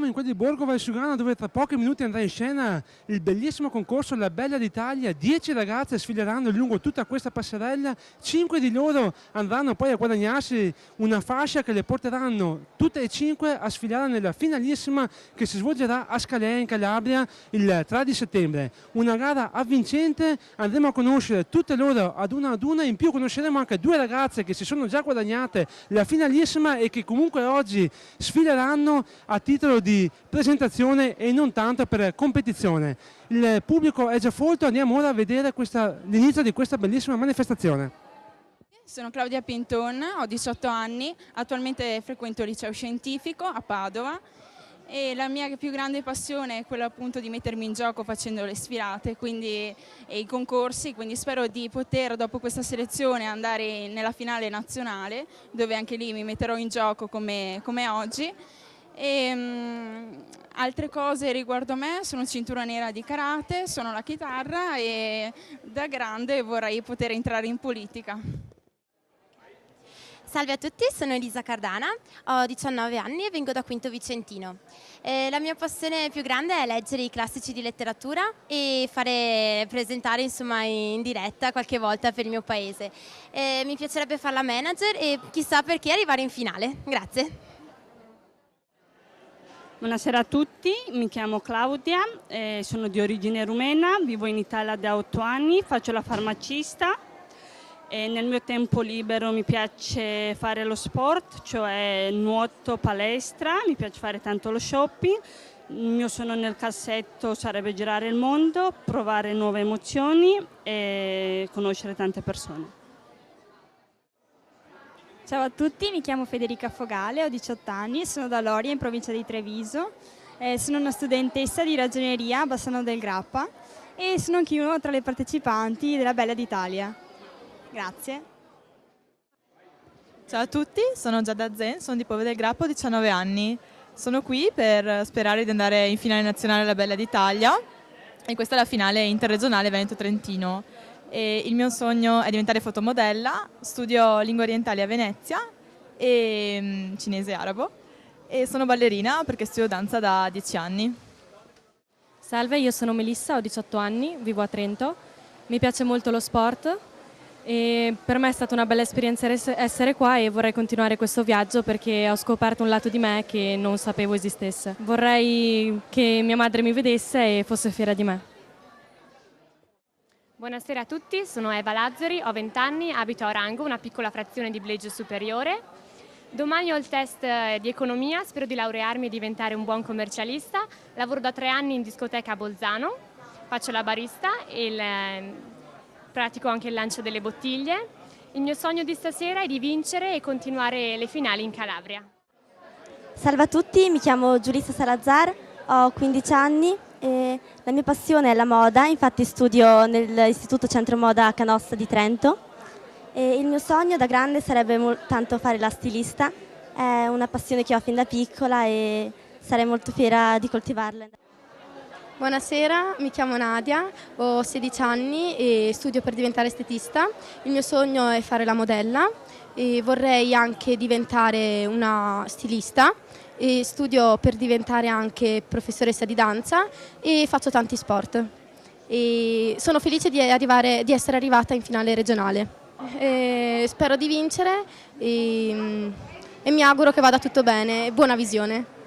siamo in quel di Borgo Valsugana, dove tra pochi minuti andrà in scena il bellissimo concorso La Bella d'Italia. 10 ragazze sfileranno lungo tutta questa passerella, 5 di loro andranno poi a guadagnarsi una fascia che le porteranno tutte e 5 a sfilare nella finalissima che si svolgerà a Scalea in Calabria il 3 di settembre. Una gara avvincente, andremo a conoscere tutte loro ad una, in più conosceremo anche 2 ragazze che si sono già guadagnate la finalissima e che comunque oggi sfileranno a titolo di presentazione e non tanto per competizione. Il pubblico è già folto, andiamo ora a vedere l'inizio di questa bellissima manifestazione. Sono Claudia Pinton, ho 18 anni, attualmente frequento il liceo scientifico a Padova e la mia più grande passione è quella appunto di mettermi in gioco facendo le sfilate e i concorsi, quindi spero di poter dopo questa selezione andare nella finale nazionale, dove anche lì mi metterò in gioco come oggi. Altre cose riguardo me: sono cintura nera di karate, suono la chitarra e da grande vorrei poter entrare in politica. Salve a tutti, sono Elisa Cardana, ho 19 anni e vengo da Quinto Vicentino. La mia passione più grande è leggere i classici di letteratura e presentare insomma in diretta qualche volta per il mio paese. Mi piacerebbe fare la manager e chissà perché arrivare in finale. Grazie. Buonasera a tutti, mi chiamo Claudia, sono di origine rumena, vivo in Italia da 8 anni, faccio la farmacista. E nel mio tempo libero mi piace fare lo sport, cioè nuoto, palestra, mi piace fare tanto lo shopping. Il mio sogno nel cassetto sarebbe girare il mondo, provare nuove emozioni e conoscere tante persone. Ciao a tutti, mi chiamo Federica Fogale, ho 18 anni, sono da Loria in provincia di Treviso, sono una studentessa di ragioneria a Bassano del Grappa e sono anch'io tra le partecipanti della Bella d'Italia. Grazie. Ciao a tutti, sono Giada Zen, sono di Pove del Grappa, ho 19 anni. Sono qui per sperare di andare in finale nazionale alla Bella d'Italia e questa è la finale interregionale Veneto-Trentino. E il mio sogno è diventare fotomodella, studio lingue orientali a Venezia e cinese e arabo e sono ballerina perché studio danza da 10 anni. Salve, io sono Melissa, ho 18 anni, vivo a Trento, mi piace molto lo sport. E per me è stata una bella esperienza essere qua e vorrei continuare questo viaggio perché ho scoperto un lato di me che non sapevo esistesse. Vorrei che mia madre mi vedesse e fosse fiera di me. Buonasera a tutti, sono Eva Lazzari, ho 20 anni, abito a Orango, una piccola frazione di Blegio Superiore. Domani ho il test di economia, spero di laurearmi e diventare un buon commercialista. Lavoro da 3 anni in discoteca a Bolzano, faccio la barista e pratico anche il lancio delle bottiglie. Il mio sogno di stasera è di vincere e continuare le finali in Calabria. Salve a tutti, mi chiamo Giulissa Salazar, ho 15 anni e la mia passione è la moda, infatti studio nell'Istituto Centro Moda Canossa di Trento e il mio sogno da grande sarebbe tanto fare la stilista, è una passione che ho fin da piccola e sarei molto fiera di coltivarla. Buonasera, mi chiamo Nadia, ho 16 anni e studio per diventare estetista. Il mio sogno è fare la modella e vorrei anche diventare una stilista e studio per diventare anche professoressa di danza e faccio tanti sport. E sono felice di essere arrivata in finale regionale. Spero di vincere e mi auguro che vada tutto bene. Buona visione.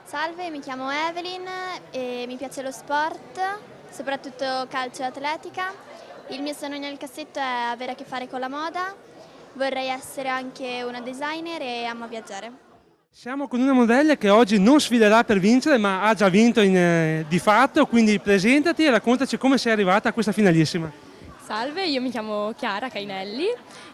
Salve, mi chiamo Evelyn e mi piace lo sport, soprattutto calcio e atletica. Il mio sogno nel cassetto è avere a che fare con la moda. Vorrei essere anche una designer e amo viaggiare. Siamo con una modella che oggi non sfilerà per vincere, ma ha già vinto di fatto, quindi presentati e raccontaci come sei arrivata a questa finalissima. Salve, io mi chiamo Chiara Cainelli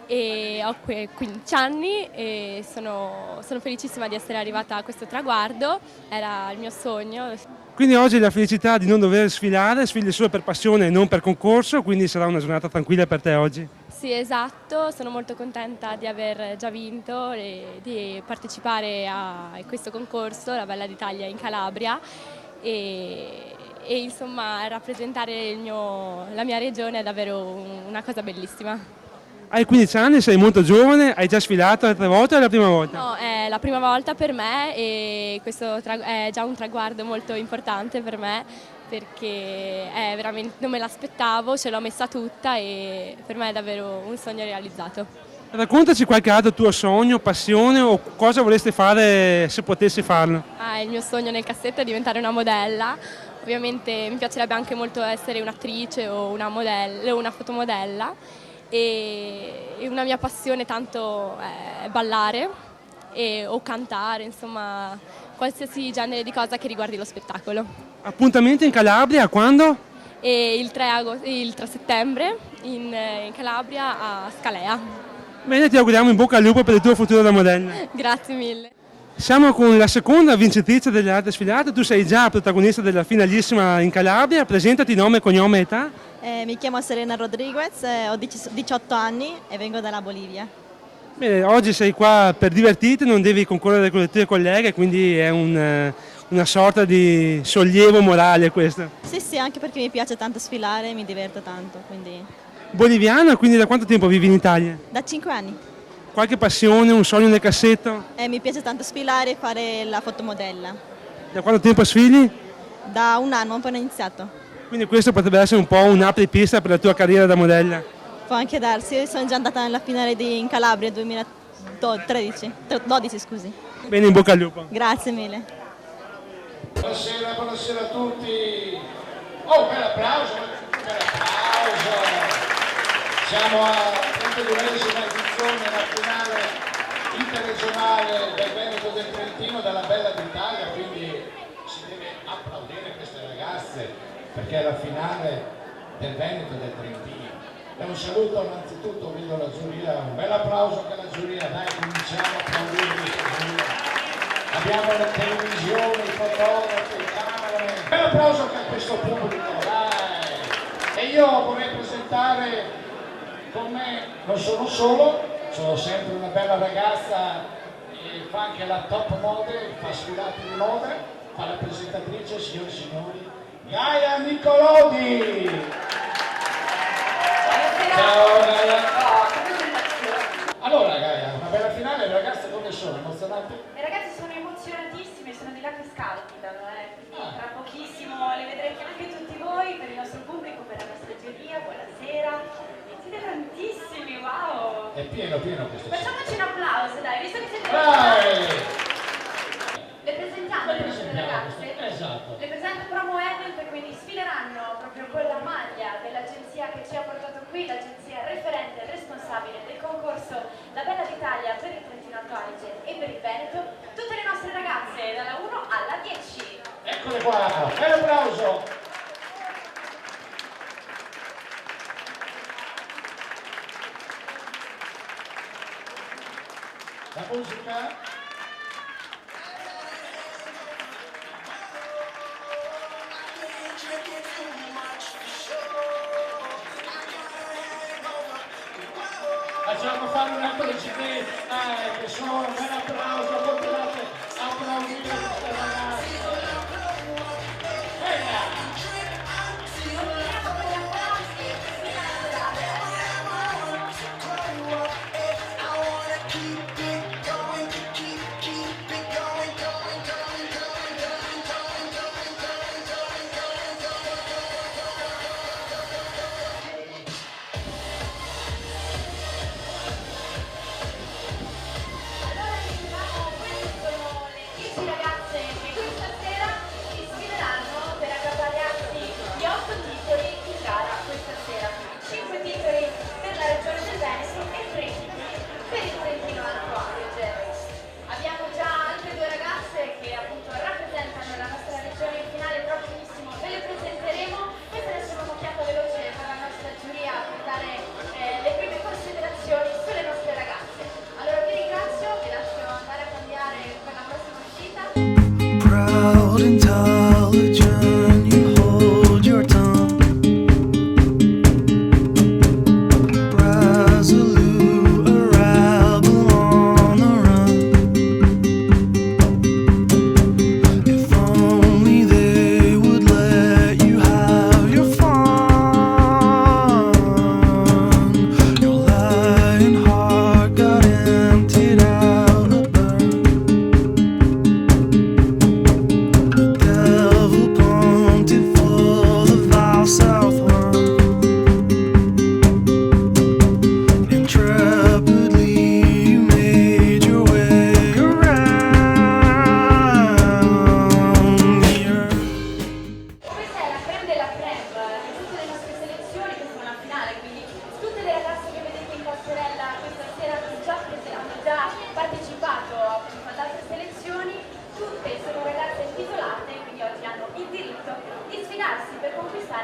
e ho 15 anni e sono felicissima di essere arrivata a questo traguardo, era il mio sogno. Quindi oggi la felicità di non dover sfilare, sfili solo per passione e non per concorso, quindi sarà una giornata tranquilla per te oggi? Sì, esatto, sono molto contenta di aver già vinto e di partecipare a questo concorso, la Bella d'Italia in Calabria e insomma rappresentare la mia regione è davvero una cosa bellissima. Hai 15 anni, sei molto giovane, hai già sfilato altre volte o è la prima volta? No, è la prima volta per me e questo è già un traguardo molto importante per me perché è veramente, non me l'aspettavo, ce l'ho messa tutta e per me è davvero un sogno realizzato. Raccontaci qualche altro tuo sogno, passione o cosa vorresti fare se potessi farlo. Il mio sogno nel cassetto è diventare una modella, ovviamente mi piacerebbe anche molto essere un'attrice o una modella, o una fotomodella e una mia passione tanto è ballare o cantare, insomma qualsiasi genere di cosa che riguardi lo spettacolo. Appuntamento in Calabria, quando? E il 3 settembre in Calabria a Scalea. Bene, ti auguriamo in bocca al lupo per il tuo futuro da modella. Grazie mille. Siamo con la seconda vincitrice delle altre sfilate, tu sei già protagonista della finalissima in Calabria, presentati nome, cognome e età. Mi chiamo Serena Rodriguez, ho 18 anni e vengo dalla Bolivia. Bene, oggi sei qua per divertirti, non devi concorrere con le tue colleghe, quindi è una sorta di sollievo morale questo. Sì, anche perché mi piace tanto sfilare, mi diverto tanto, quindi... Boliviana, quindi da quanto tempo vivi in Italia? Da 5 anni. Qualche passione, un sogno nel cassetto? Mi piace tanto sfilare e fare la fotomodella. Da quanto tempo sfili? Da un anno, ho appena iniziato. Quindi questo potrebbe essere un po' un'apripista per la tua carriera da modella? Può anche darsi, sono già andata nella finale in Calabria 2012, scusi. Bene, in bocca al lupo. Grazie mille. Buonasera a tutti. Oh, bel applauso. Siamo alla 32esima edizione della finale interregionale del Veneto del Trentino della Bella d'Italia, quindi si deve applaudire queste ragazze perché è la finale del Veneto del Trentino. E un saluto innanzitutto, vedo la giuria, un bel applauso per la giuria, dai, cominciamo a applaudire questa giuria. Abbiamo le televisioni, i fotografi, i cameraman, un bel applauso anche a questo pubblico, dai! E io vorrei presentare con me, non sono solo, sono sempre una bella ragazza e fa anche la top model, fa sfilate di moda, fa la presentatrice, signore e signori, Gaia Nicolodi! Ciao Gaia! Allora Gaia, una bella finale, le ragazze come sono? Emozionate? Le ragazze sono emozionatissime, sono di là che scalpitano, tra pochissimo le vedrete anche tutti voi, per il nostro pubblico, per la nostra giuria, buonasera. Siete tantissimi, wow! È pieno questo. Facciamoci un applauso, dai, visto che siete Le presentiamo le nostre ragazze? Esatto. Le presento Promo Event, quindi sfileranno proprio con la maglia dell'agenzia che ci ha portato qui, l'agenzia referente e responsabile del concorso La Bella d'Italia per il Trentino Alto Adige e per il Veneto, tutte le nostre ragazze dalla 1 alla 10. Eccole qua, bel applauso! La musica? Facciamo fare un altro CD, che sono un bel applauso, continuate a applaudire queste ragazze. Ragazze che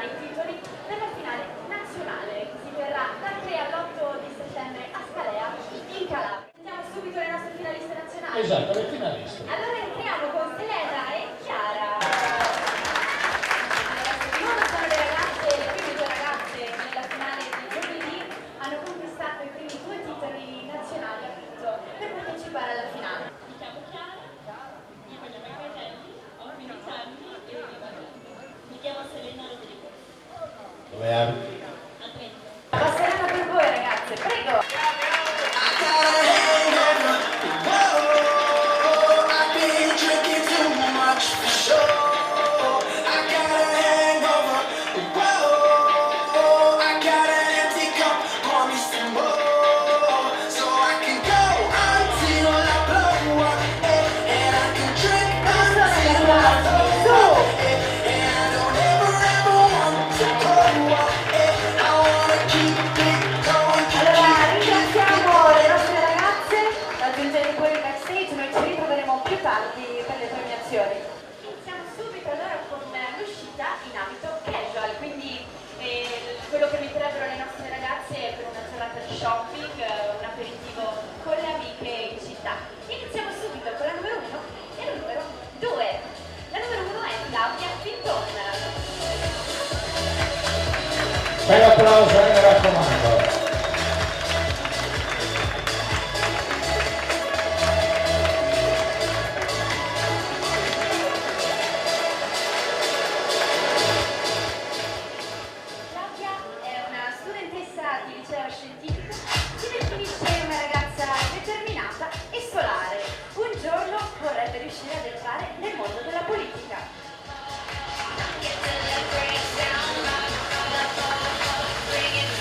i titoli per la finale nazionale, che si terrà dal 3 all'8 di settembre a Scalea, in Calabria. Sentiamo subito le nostre finaliste nazionali. Esatto, le finaliste. Allora entriamo con Selena e Chiara. Allora, sono le ragazze, le prime due ragazze nella finale di giovedì, hanno conquistato i primi 2 titoli nazionali appunto per partecipare alla finale. Mi chiamo Chiara, io voglio mai tempi, ho 15 anni e mi chiamo Selena Rodriguez. Dove abiti? A Trento. Passeranno per voi ragazze, prego! Iniziamo subito allora con l'uscita in abito casual, quindi quello che metterebbero le nostre ragazze per una giornata di shopping, un aperitivo con le amiche in città. Iniziamo subito con la numero 1 e la numero 2. La numero 1 è Claudia Pinton. Bel applauso, mi raccomando. Bring it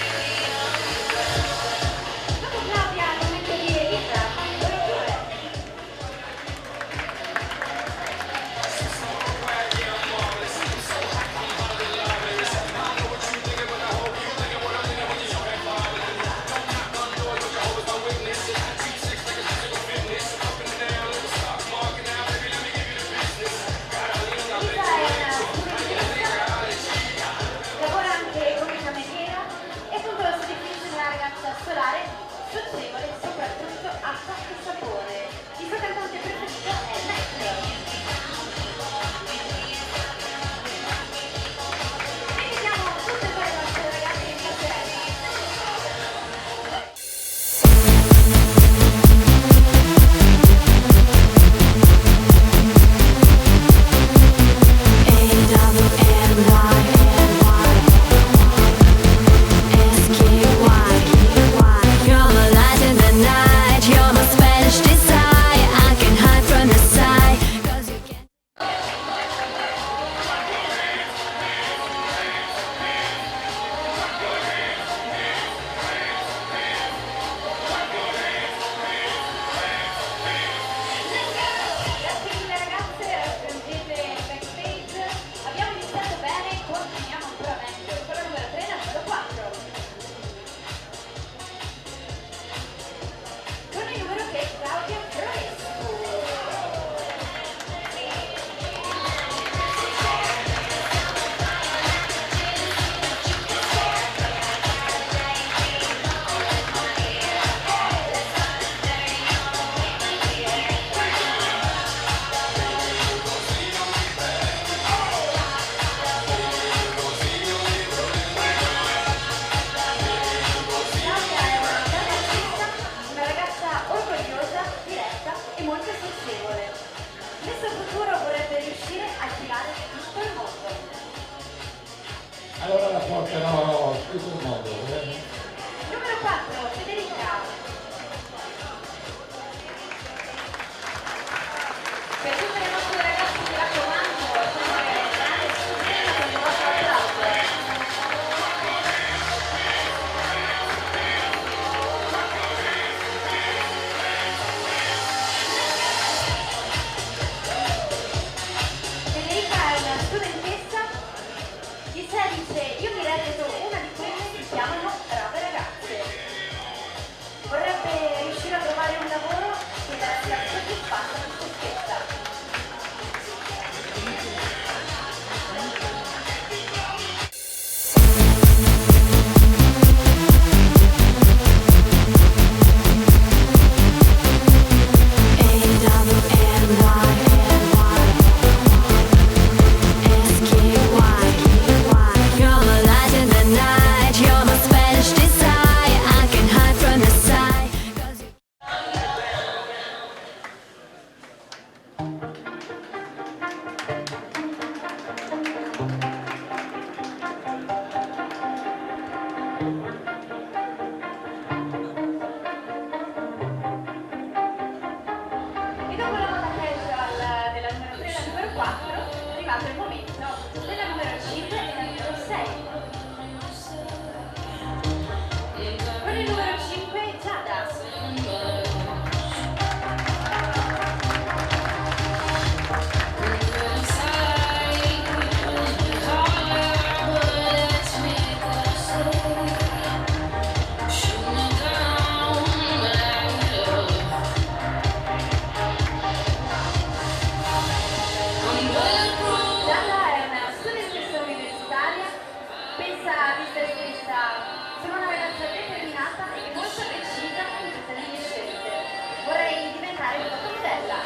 diventare fotomodella.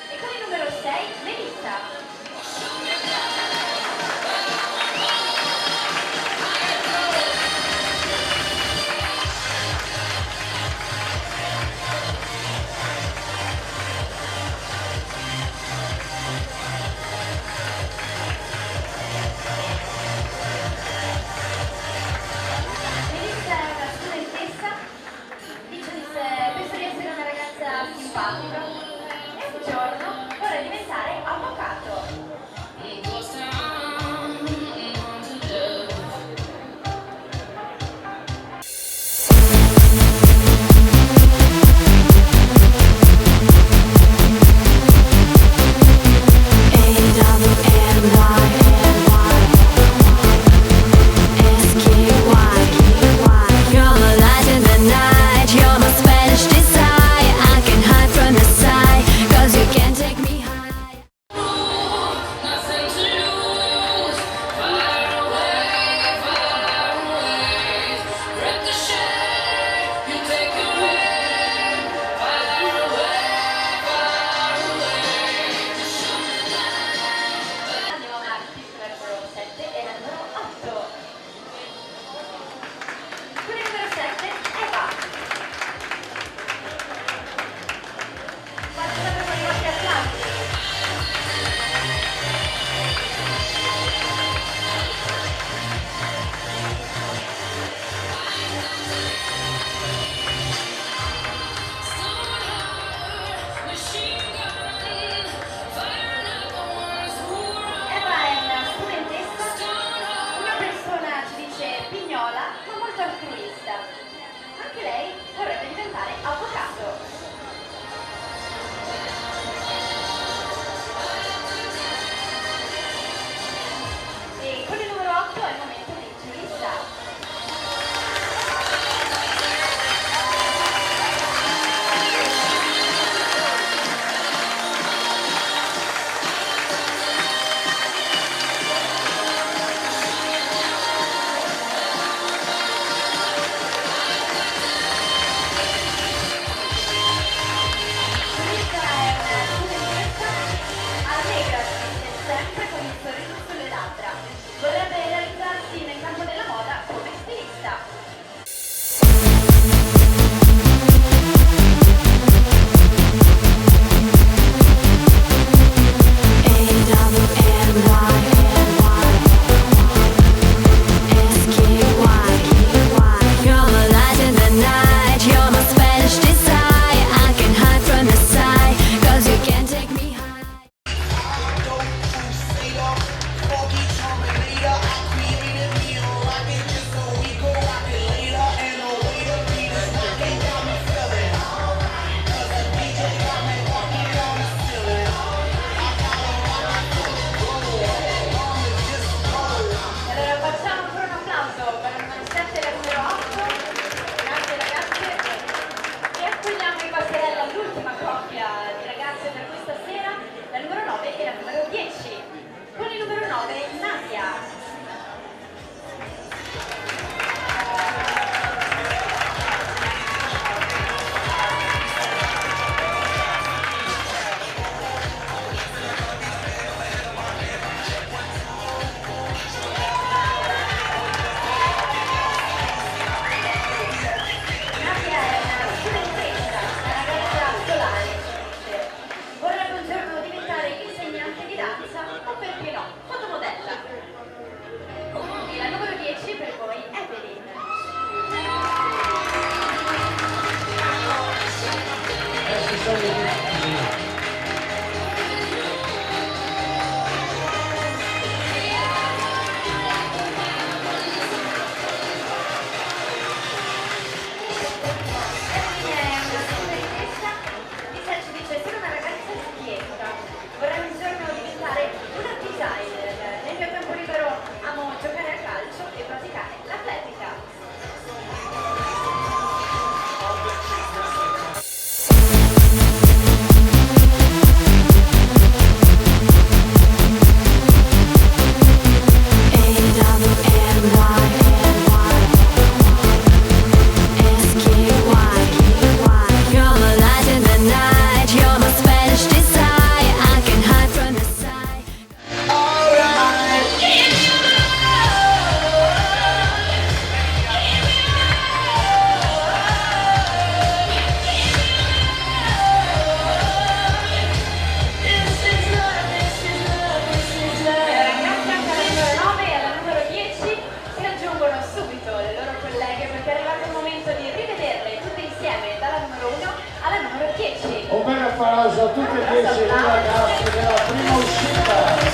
E con il numero 6, Melissa. Melissa è una studentessa, penso di essere una ragazza simpatica e un giorno vorrei diventare avvocato. Andiamo avanti sulla numero 7 e la numero 8. Con il numero 7, Eva. Faccio sempre con i vostri applausi. Eva è una studentessa, una persona, ci dice, pignola, ma molto altruista. Anche lei vorrebbe diventare avvocato. E con il numero 8 è il momento di Giulissa. Giulissa è una studentessa allegra, sempre con il sorriso sulle labbra. Vorrebbe realizzarsi nel campo della moda come stilista. Allora facciamo ancora un applauso per la numero 7 e la numero 8. Grazie ragazze. E accogliamo in passerella l'ultima coppia di ragazze per questa sera, la numero 9 e la numero 10. Con il numero 9, Nadia. Nadia è una studentessa, una ragazza solare, vorrebbe un giorno diventare insegnante di danza o perché no, fotomodella. E la numero 10 per voi, Evelyn. Questi sono i destini. Evelyn è una studentessa, ci dice, sono una ragazza schietta, vorrei un giorno diventare una designer. applauso a tutti e 10 i ragazzi della prima uscita.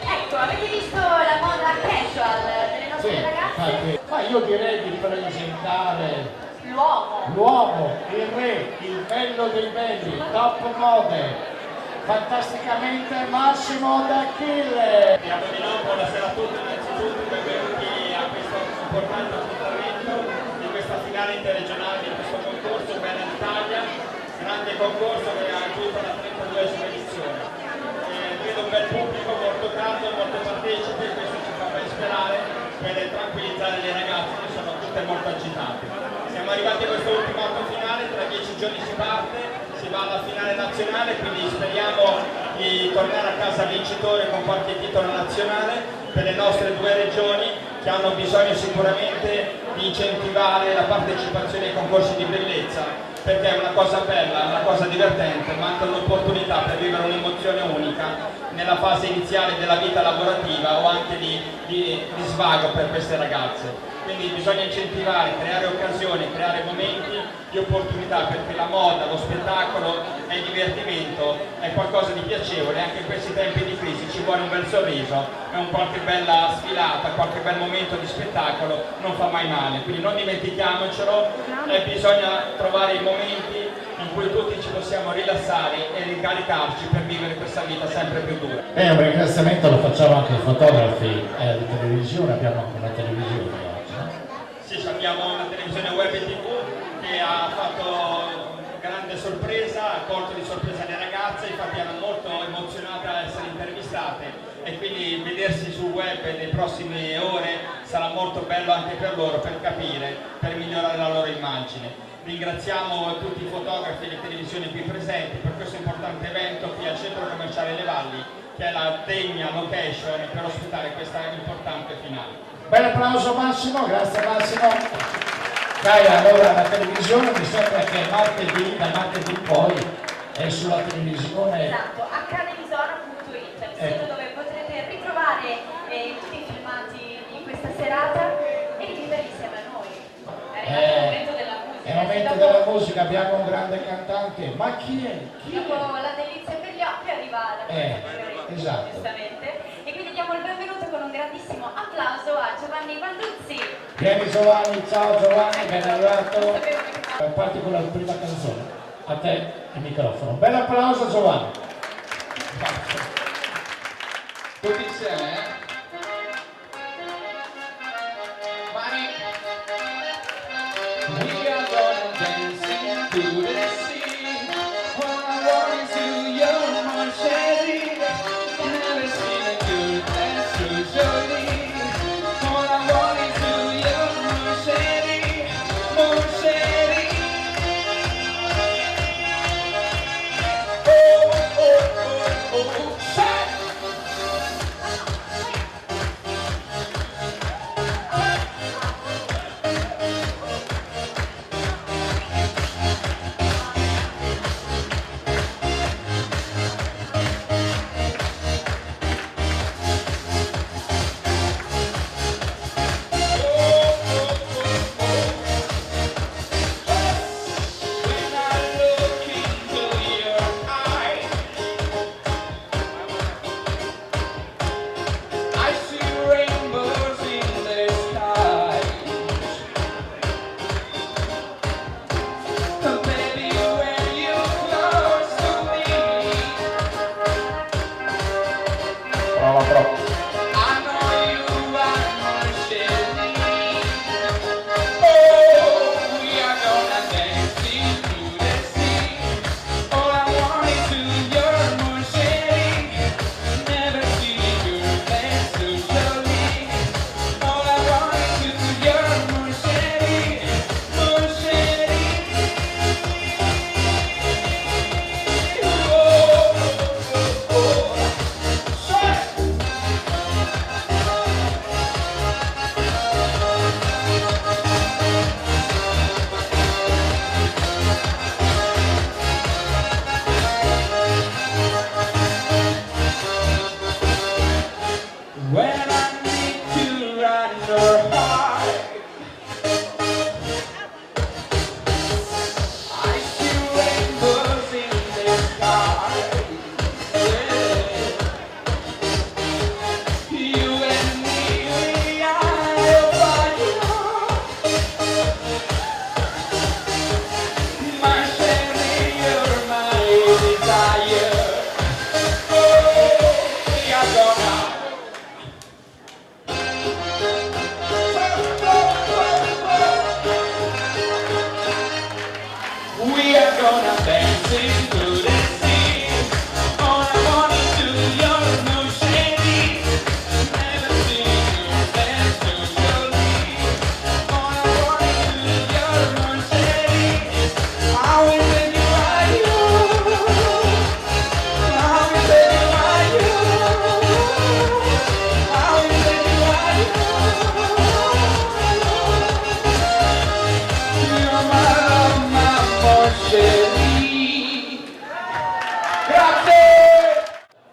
Ecco, avete visto la moda casual delle nostre ragazze? Ma io direi di presentare L'uomo. il re, il bello dei belli, top mode, fantasticamente Massimo D'Achille. Diamo di nuovo buonasera a tutti, innanzitutto benvenuti a questo importante appuntamento di questa finale interregionale di questo concorso Bella d'Italia, grande concorso che ha giunto alla 32esima edizione. Vedo un bel pubblico molto caldo, molto partecipe, questo ci fa ben sperare per tranquillizzare le ragazze che sono tutte molto agitate. Siamo arrivati a questo ultimo atto finale, tra 10 giorni si parte, si va alla finale nazionale, quindi speriamo di tornare a casa vincitore con qualche titolo nazionale per le nostre due regioni che hanno bisogno sicuramente di incentivare la partecipazione ai concorsi di bellezza, perché è una cosa bella, una cosa divertente, manca un'opportunità per vivere un'emozione unica nella fase iniziale della vita lavorativa o anche di svago per queste ragazze. Quindi bisogna incentivare, creare occasioni, creare momenti di opportunità, perché la moda, lo spettacolo e il divertimento è qualcosa di piacevole. Anche in questi tempi di crisi ci vuole un bel sorriso e un qualche bella sfilata, qualche bel momento di spettacolo non fa mai male, quindi non dimentichiamocelo e bisogna trovare i momenti in cui tutti ci possiamo rilassare e ricaricarci per vivere questa vita sempre più dura. E un ringraziamento lo facciamo anche ai fotografi di televisione, abbiamo anche una televisione oggi, no? Sì, abbiamo una televisione web e tv che ha fatto grande sorpresa, ha colto di sorpresa le ragazze, infatti erano molto emozionate a essere intervistate e quindi vedersi sul web nelle prossime ore sarà molto bello anche per loro, per capire, per migliorare la loro immagine. Ringraziamo tutti i fotografi e le televisioni qui presenti per questo importante evento qui al Centro Commerciale Le Valli, che è la degna location per ospitare questa importante finale. Bel applauso Massimo, grazie Massimo. Dai, allora la televisione mi sembra che martedì, da martedì in poi è sulla televisione. Esatto, academyzone.it, il sito dove potrete ritrovare tutti i filmati di questa serata e vivere insieme a noi. È arrivato il momento della musica. È il momento della musica, abbiamo un grande cantante, ma chi è? Dopo la delizia per gli occhi arriva la esatto. giustamente. E quindi diamo il benvenuto con un grandissimo applauso a Giovanni Banduzzi. Vieni Giovanni, ciao Giovanni, ben arrivato. Parti con la prima canzone, a te il microfono. Bel applauso Giovanni. Tutti insieme, We are gonna dancing to the sea. All I want is you, you're my sherry. Never seen a good dance so jolly. All I want is you, you're my sherry, my sherry. Oh, oh, oh, oh, oh, when I need to run or hide. I see rainbows in the sky. Yeah. You and me, we are a fire. My Sherry, you're my desire. Oh, we are gonna. We are gonna dance into the sea. On a morning to your new shady. Never seen you dance to surely. On a morning to your new shady. I will tell you why you. I will tell you why you. I will tell you why you. You're my love, my Sherry. Grazie!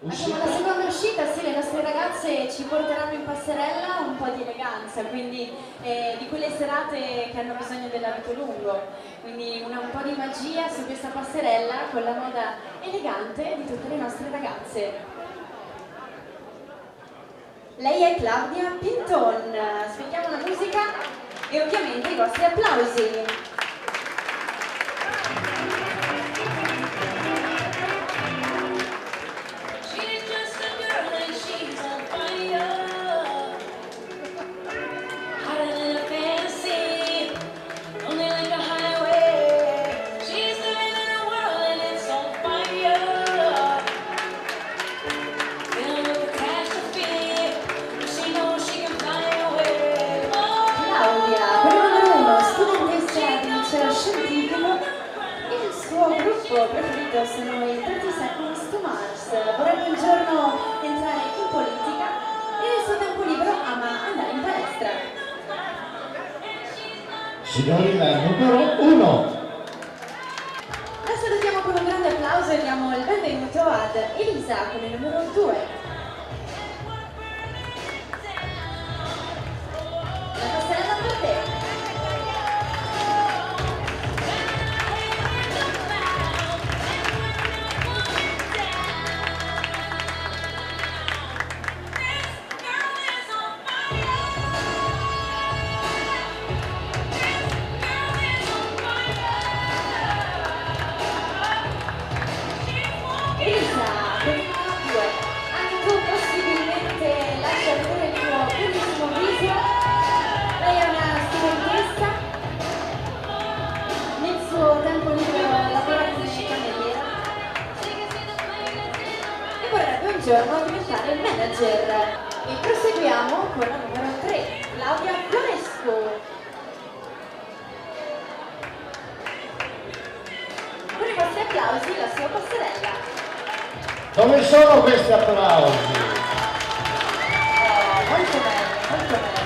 Facciamo la seconda uscita, sì, le nostre ragazze ci porteranno in passerella un po' di eleganza, quindi di quelle serate che hanno bisogno dell'abito lungo, quindi un po' di magia su questa passerella con la moda elegante di tutte le nostre ragazze. Lei è Claudia Pinton, aspettiamo la musica e ovviamente i vostri applausi. She's just a girl and she's on fire. Hotter than a fantasy, only like a highway. She's living in a world and it's on fire. Filled with catastrophe, she knows she can fly away. Claudia, prima numero 1, studentessa di liceo scientifico, il suo gruppo preferito sono i 30 Seconds to Mars, vorrebbe un giorno entrare in politica e nel suo tempo libero ama andare in palestra. Signori, la numero 1. La salutiamo con un grande applauso e diamo il benvenuto ad Elisa con il numero 2. La passerella per te. Elisa, con il numero 2, anche tu possibilmente lascia vedere il tuo bellissimo viso. Lei è una studentessa, nel suo tempo libero lavora come cameriera e vorrebbe un giorno diventare il manager. E proseguiamo con la numero 3, Claudia Floresco. Con i vostri applausi la sua passerella. Dove sono questi applausi? Molto bello, molto bello.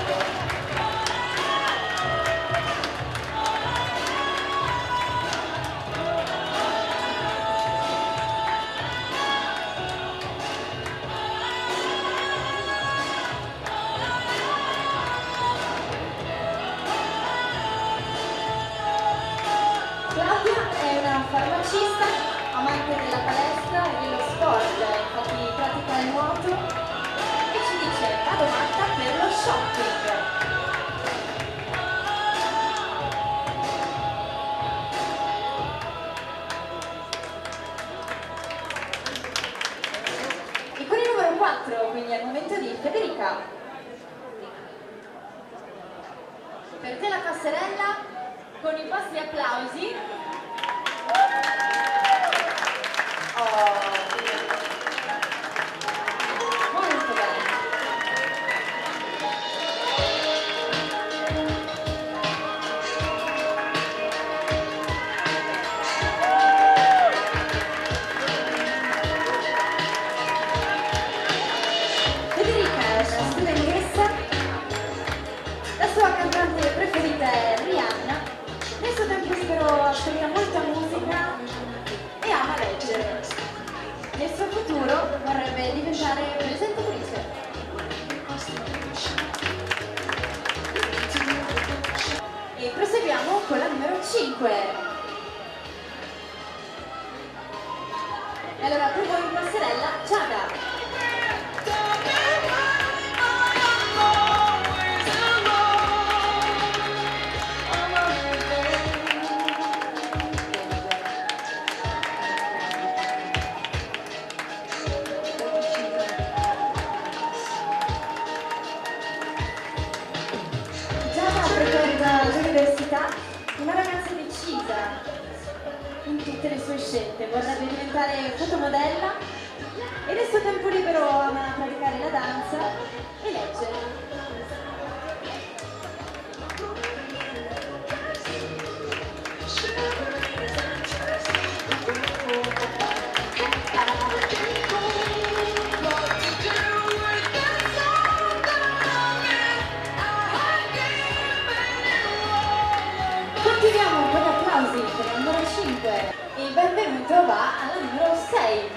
Claudia è una farmacista, amante della palestra e dello sport, infatti pratica il nuoto e ci dice vado matta per lo shopping. E con il numero 4, quindi al momento di Federica. Per te la passerella con i vostri applausi. Molto bene. Federica è una studentessa, la sua cantante preferita è Rihanna, nel suo tempo libero ascolta molta musica e ama leggere. 5. E allora per voi in passerella, Giada. Una ragazza decisa in tutte le sue scelte, vorrebbe diventare fotomodella e nel suo tempo libero ama praticare la danza e leggere. Continuiamo con applausi per il numero 5 e il benvenuto va alla numero 6.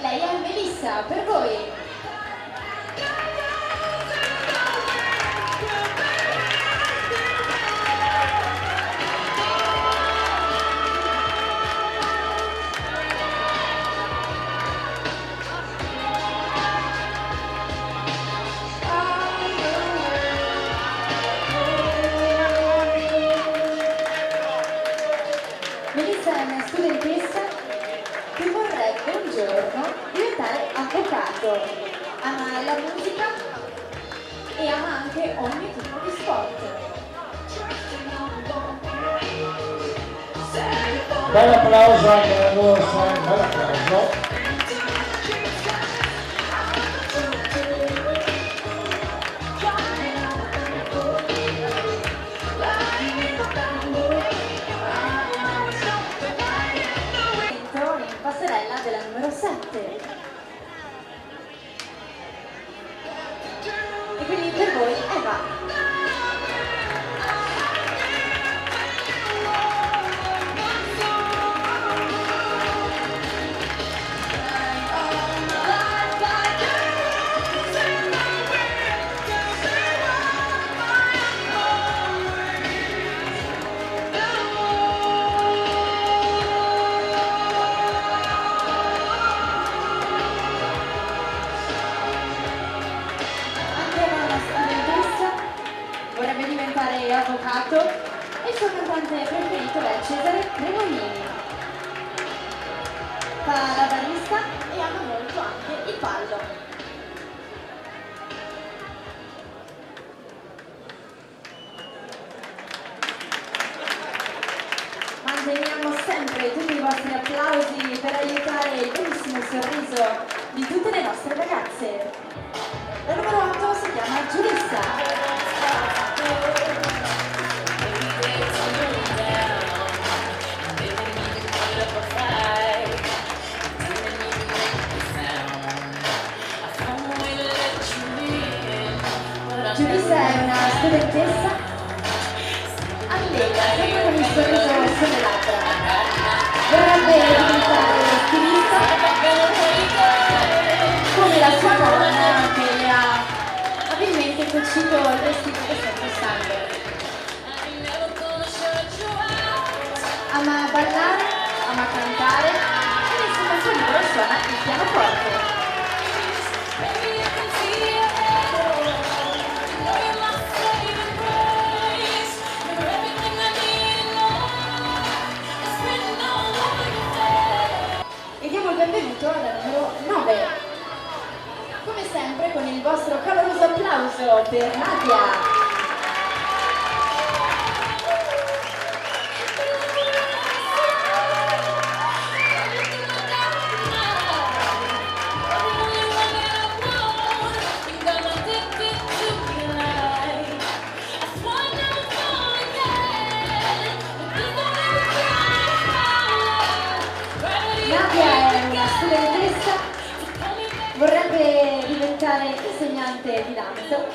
Lei è Melissa, per voi. Melissa è una studentessa che vorrebbe un giorno diventare avvocato. Ama la musica e ama anche ogni tipo di sport. Bel applauso anche alla numero 6, bel applauso. Passerella della numero 7. E quindi per voi Eva. Vorrebbe diventare avvocato e il suo cantante preferito è Cesare Cremonini. Fa la barista e ama molto anche il ballo. Manteniamo sempre tutti i vostri applausi per aiutare il bellissimo sorriso di tutte le nostre ragazze. La numero 8 si chiama Giulissa. Giulissa è una studentessa allegra, sempre con il sorriso sulle labbra. Vorrebbe diventare stilista come la sua nonna che le ha abilmente cucito il vestito che sta indossando. Ama ballare, ama cantare e nel suo tempo libero suona il pianoforte. E diamo il benvenuto alla numero 9. Come sempre con il vostro caloroso applauso per Nadia. Nadia è una studentessa, vorrebbe diventare insegnante di danza.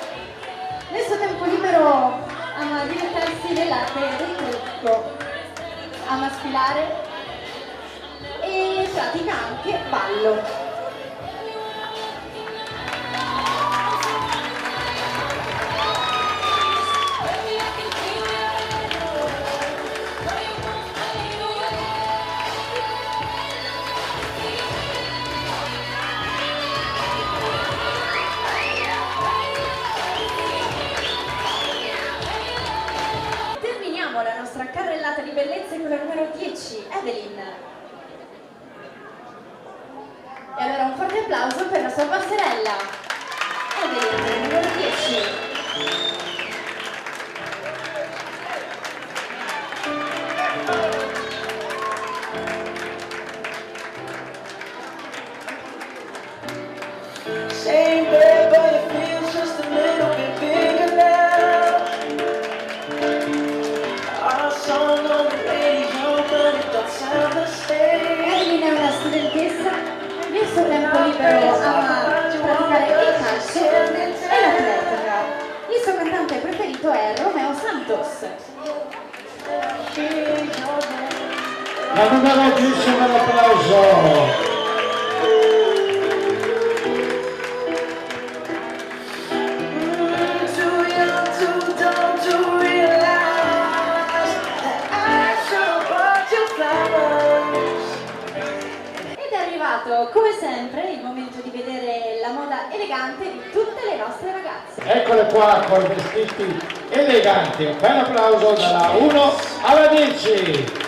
Nel suo tempo libero ama divertirsi nell'arte del trucco, ama sfilare e pratica anche ballo. Evelyn. E allora un forte applauso per la sua passerella. Evelyn, numero 10. Same bed, but it feels just a little bit bigger now. Our song on the radio, but it don't sound the same. Evelyn è una studentessa, nel suo tempo libero ama praticare il calcio e l'atletica. Il suo cantante preferito è Romeo Santos. La numero 10, un applauso. Come sempre il momento di vedere la moda elegante di tutte le nostre ragazze. Eccole qua con i vestiti eleganti, un bel applauso dalla 1 alla 10.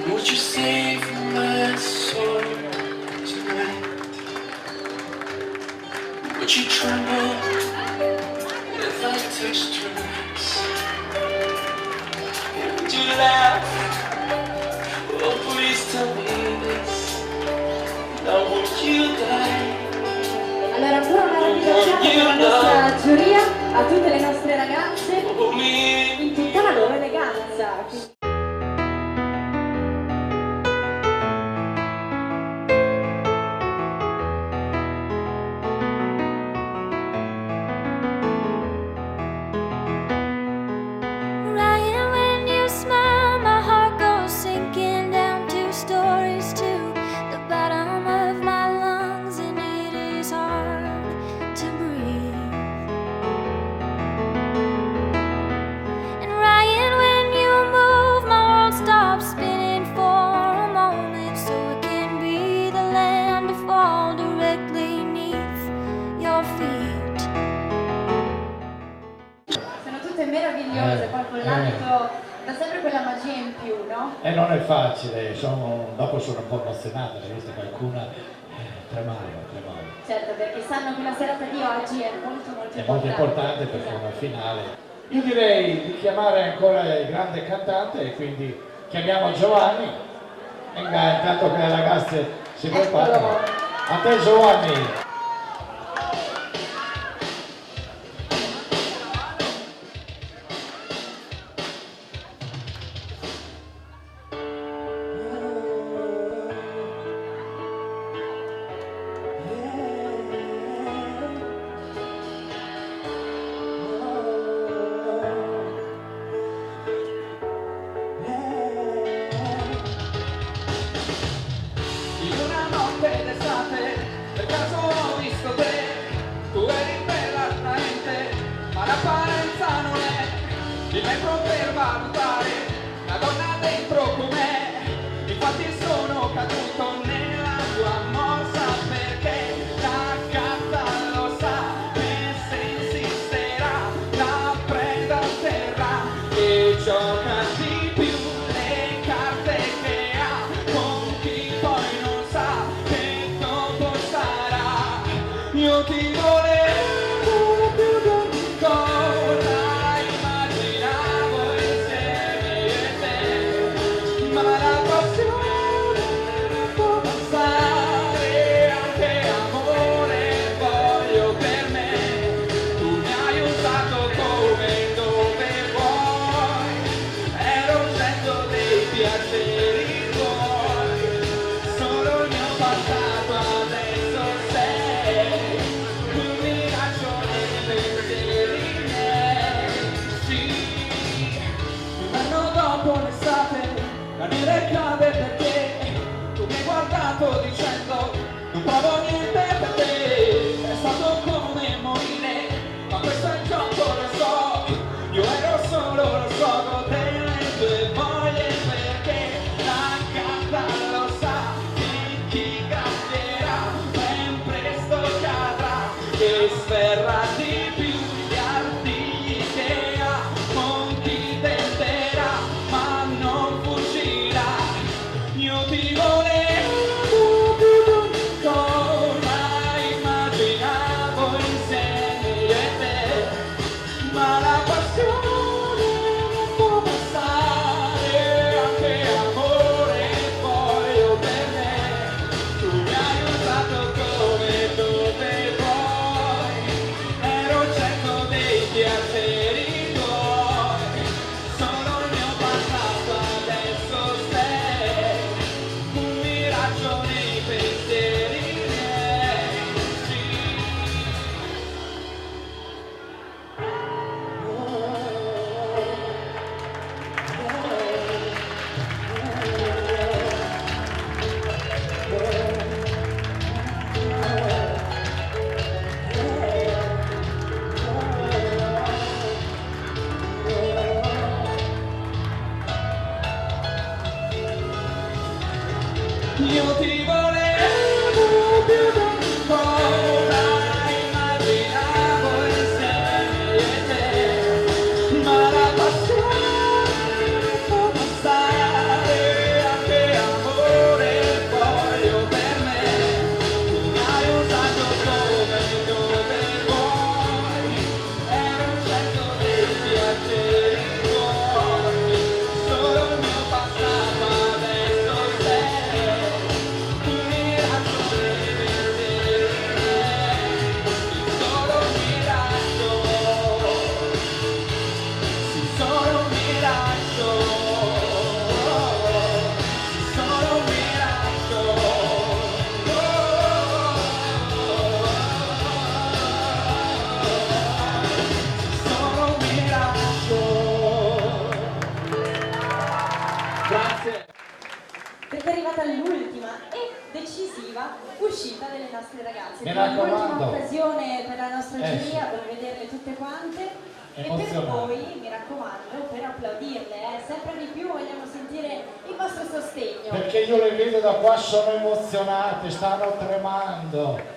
Would you save my soul tonight? Would you tremble if I touched your lips? Would you laugh? Oh, please tell me this. Now would you die? Allora ancora una ringraziata alla nostra giuria, a tutte le nostre ragazze in tutta la loro eleganza. Meravigliose, poi con l'abito dà sempre quella magia in più, no? E non è facile, dopo sono un po' emozionata, ne ho vista qualcuna, tremavo. Certo, perché sanno che la serata di oggi è molto È molto importante perché è una finale. Io direi di chiamare ancora il grande cantante e quindi chiamiamo Giovanni. Venga, intanto che le ragazze si preparano. A te Giovanni! Solo il mio passato adesso sei che sferrati più gli artigli che ha, con chi tenterà ma non fuggirà. Io ti volevo come immaginavo insieme io e te, ma la passione non può passare, anche amore voglio per me. Tu mi hai usato come dove vuoi, ero certo dei piaceri tuoi, solo il mio passato adesso sei, un miraggio nei pensieri miei, sì. Io ti volevo più ancora, immaginavo insieme io e te, ma la passione non può passare, anche amore voglio per me. Tu mi hai usato come dove vuoi, ero certo dei piaceri tuoi, solo il mio passato adesso sei, un miraggio dei pensieri miei, solo un miraggio, sì, solo un miraggio, sì, solo un miraggio, solo un miraggio. Grazie. Perché è arrivata l'ultima e decisiva uscita delle nostre ragazze. Mi Quindi l'ultima raccomando. occasione per la nostra Sì. giuria per vederle tutte quante e per Emozionante. voi, mi raccomando, per applaudirle, sempre di più vogliamo sentire il vostro sostegno. Perché io le vedo da qua, sono emozionate, stanno tremando.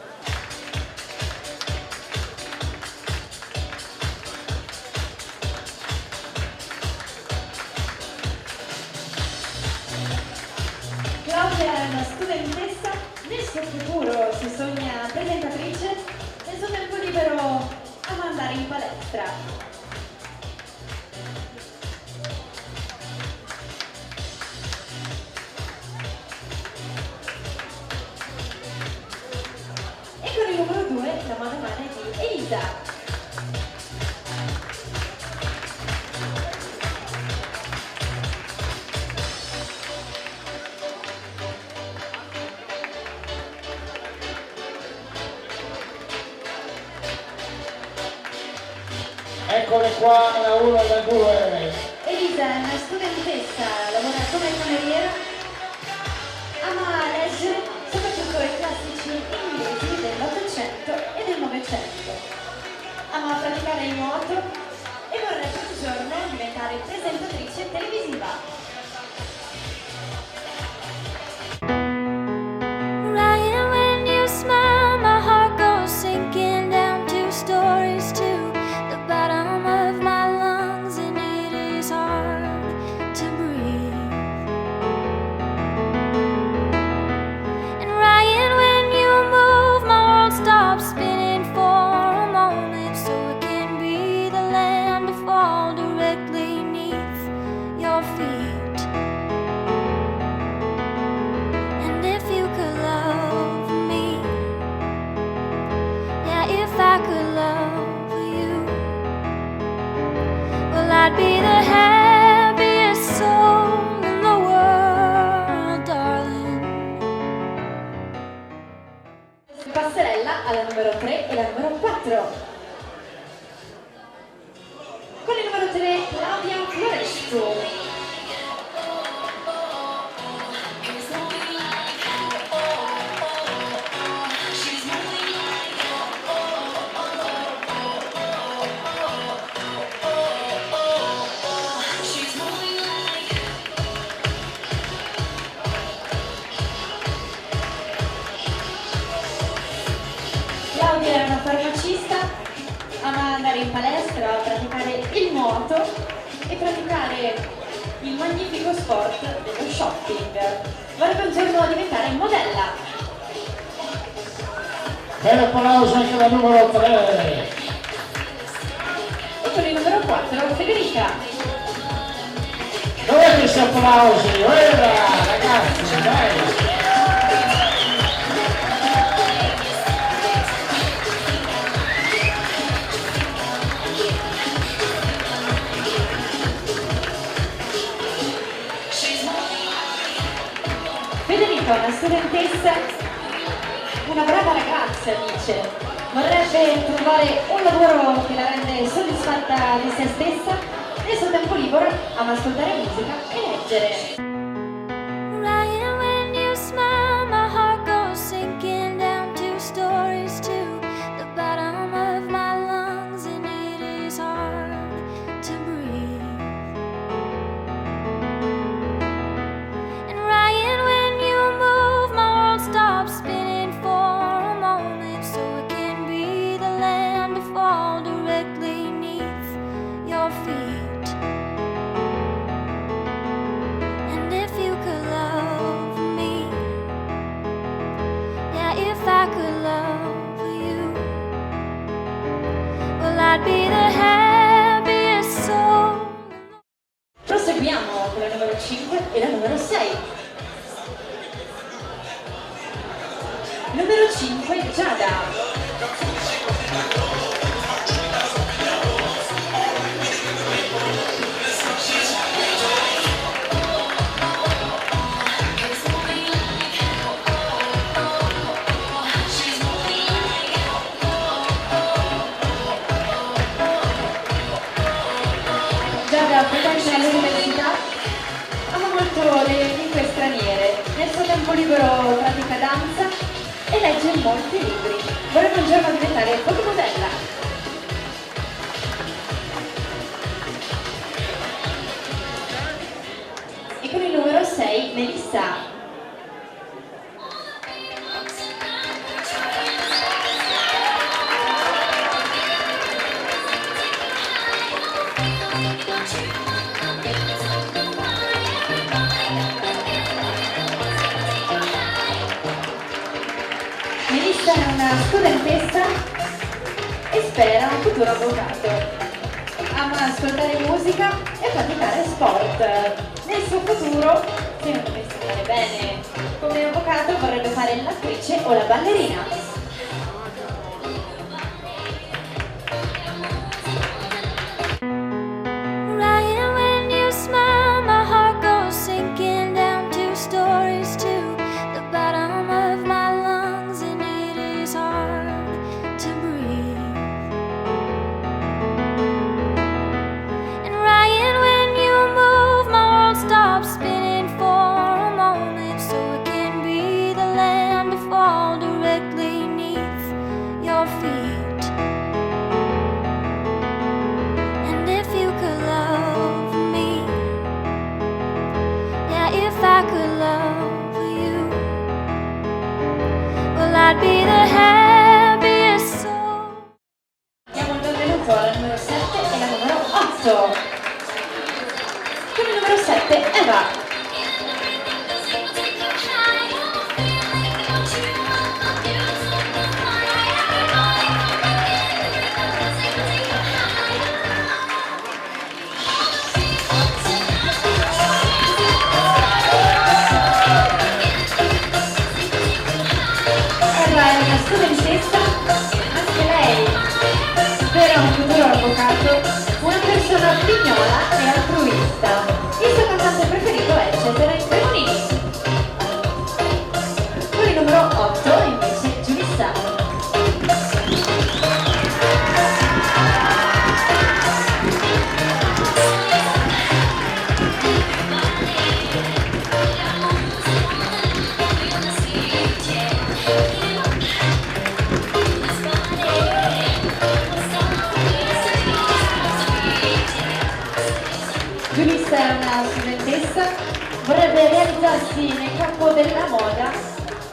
Claudia è una studentessa, nel suo futuro si sogna presentatrice, nel suo tempo libero ama andare in palestra. E con il numero 2 la madamana di Elisa. Eccole qua, la 1 e la 2. Elisa è una studentessa, lavora come cameriera, ama leggere soprattutto i classici inglesi dell'Ottocento e del Novecento. Ama praticare il nuoto e vorrebbe un giorno diventare presentatrice televisiva. Ryan, when you smile, my heart goes sinking down 2 stories to the bottom of my lungs, and it is hard to breathe. And Ryan, when you move, my world stops spinning for a moment, so it can be the land to fall directly neath your feet. And if you could love me, yeah, if I could love you, well, I'd be the happiest soul in the world, darling. Passerella alla numero 3 e la numero 4. Con il numero 3 Claudia Floresto. Claudia è una farmacista ama andare in palestra, praticare il nuoto e praticare il magnifico sport dello shopping. Vorrebbe un giorno diventare modella. Bel applauso anche la numero 3. E con il numero 4 Federica. Dov'è questi applausi? Ora, ragazzi, dai! Federica, una studentessa, una brava ragazza, dice. Vorrebbe trovare un lavoro che la rende soddisfatta di se stessa. Nel suo tempo libero ama ascoltare musica e leggere. Ryan, when you smile, my heart goes sinking down 2 stories to the bottom of my lungs, and it is hard to breathe. And Ryan, when you move, my world stops spinning for a moment, so it can be the land to fall directly neath your feet. I could love you, well, I'd be the happiest soul. Proseguiamo con la numero 5 e la numero 6. Numero 5 Giada. Frequenta all'università, ama molto le lingue straniere, nel suo tempo libero pratica danza e legge molti libri. Vorrebbe un giorno diventare fotomodella. E con il numero 6 Melissa. Melissa è una studentessa e spera un futuro avvocato. Ama ascoltare musica e praticare sport. Nel suo futuro, se non dovesse andare bene come avvocato, vorrebbe fare l'attrice o la ballerina. Ryan, when you smile, my heart goes sinking down 2 stories to the bottom of my lungs, and it is hard to breathe. And Ryan, when you move, my world stops spinning for a moment, so it can be the land to fall directly neath your feet. And if you could love me, yeah, if I could love you, well, I'd be the happiest soul. Diamo il benvenuto alla numero 7 e la numero 8. Con il numero 7 Eva. Eva è una studentessa, anche lei spera un futuro avvocato, una persona pignola e altruista. Il suo cantante preferito è Cesare Cremonini. Con il numero 8 invece Giulissa. Giulissa è una studentessa, vorrebbe realizzarsi nel campo della moda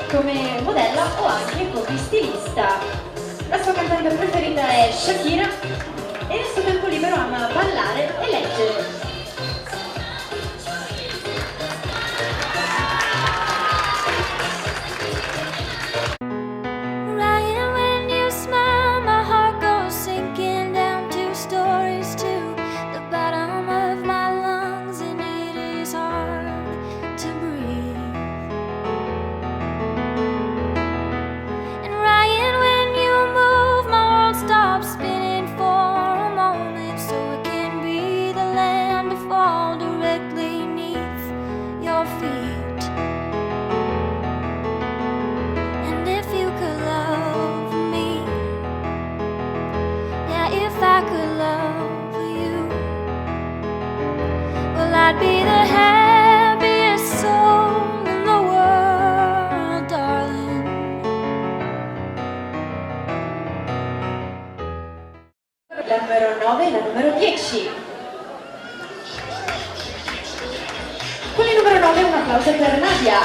come modella o anche come stilista. La sua cantante preferita preferita è Shakira e nel suo tempo libero ama ballare e leggere. Ryan, when you smile, my heart goes sinking down 2 stories to the bottom of my lungs, and it is hard to breathe. And Ryan, when you move, my world stops spinning for a moment, so it can be the land to fall directly neath your feet. And if you could love me, yeah, if I could love you, well, I'd be the happiest soul in the world, darling. La numero 9 e la numero 10. Con il numero 9 un applauso per Nadia.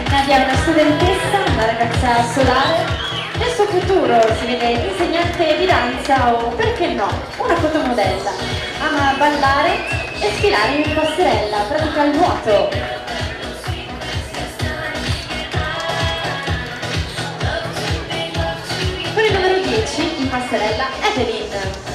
Nadia è una studentessa, una ragazza solare. Nel suo futuro si vede insegnante di danza o, perché no, una fotomodella. Ama ballare e sfilare in passerella, pratica il nuoto. Con il numero 10 in passerella, Evelyn.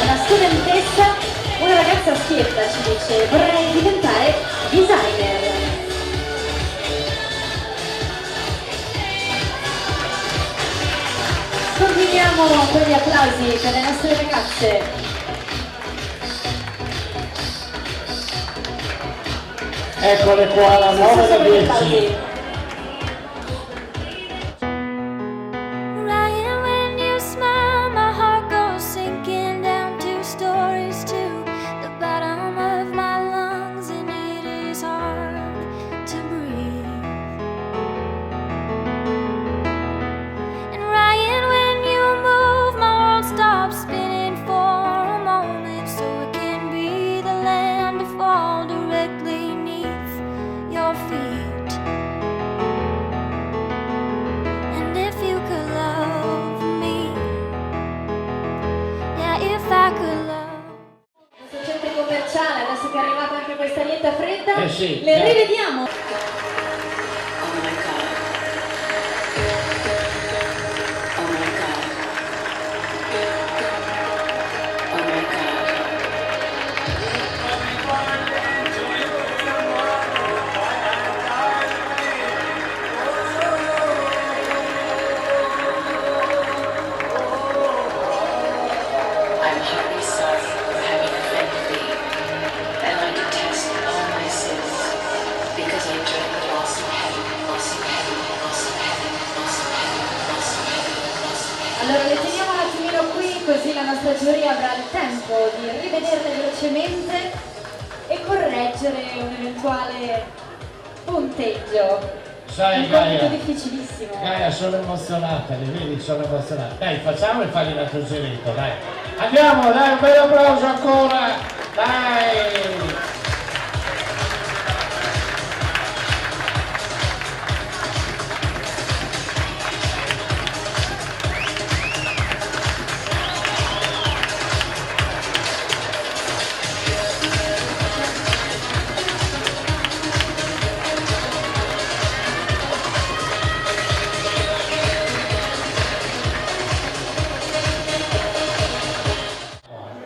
Una studentessa, una ragazza schietta, ci dice: vorrei diventare designer. Continuiamo con gli applausi per le nostre ragazze. Eccole qua, la 9 e la 10. Ryan, when you smile, my heart goes sinking down 2 stories to the bottom of my lungs, and it is hard to breathe. And Ryan, when you move, my world stops spinning for a moment, so it can be the land to fall directly neath your feet. And if you could love me, yeah, if I could love. Questo centro commerciale, adesso che è arrivata anche questa niente fredda, sì, le rivediamo. I'm hardly sorry for having offended thee, and I detest all my sins, because I dread the loss of heaven, loss of heaven, loss of heaven, loss of heaven, loss of heaven, loss of heaven. Allora le teniamo un attimino qui, così la nostra giuria avrà il tempo di rivederle velocemente e correggere un eventuale punteggio. Sai, un compito Gaia, difficilissimo. Gaia, sono emozionata, li vedi, sono emozionata. Dai, facciamo e fagli un altro giretto, dai. Andiamo, dai, un bel applauso ancora, dai.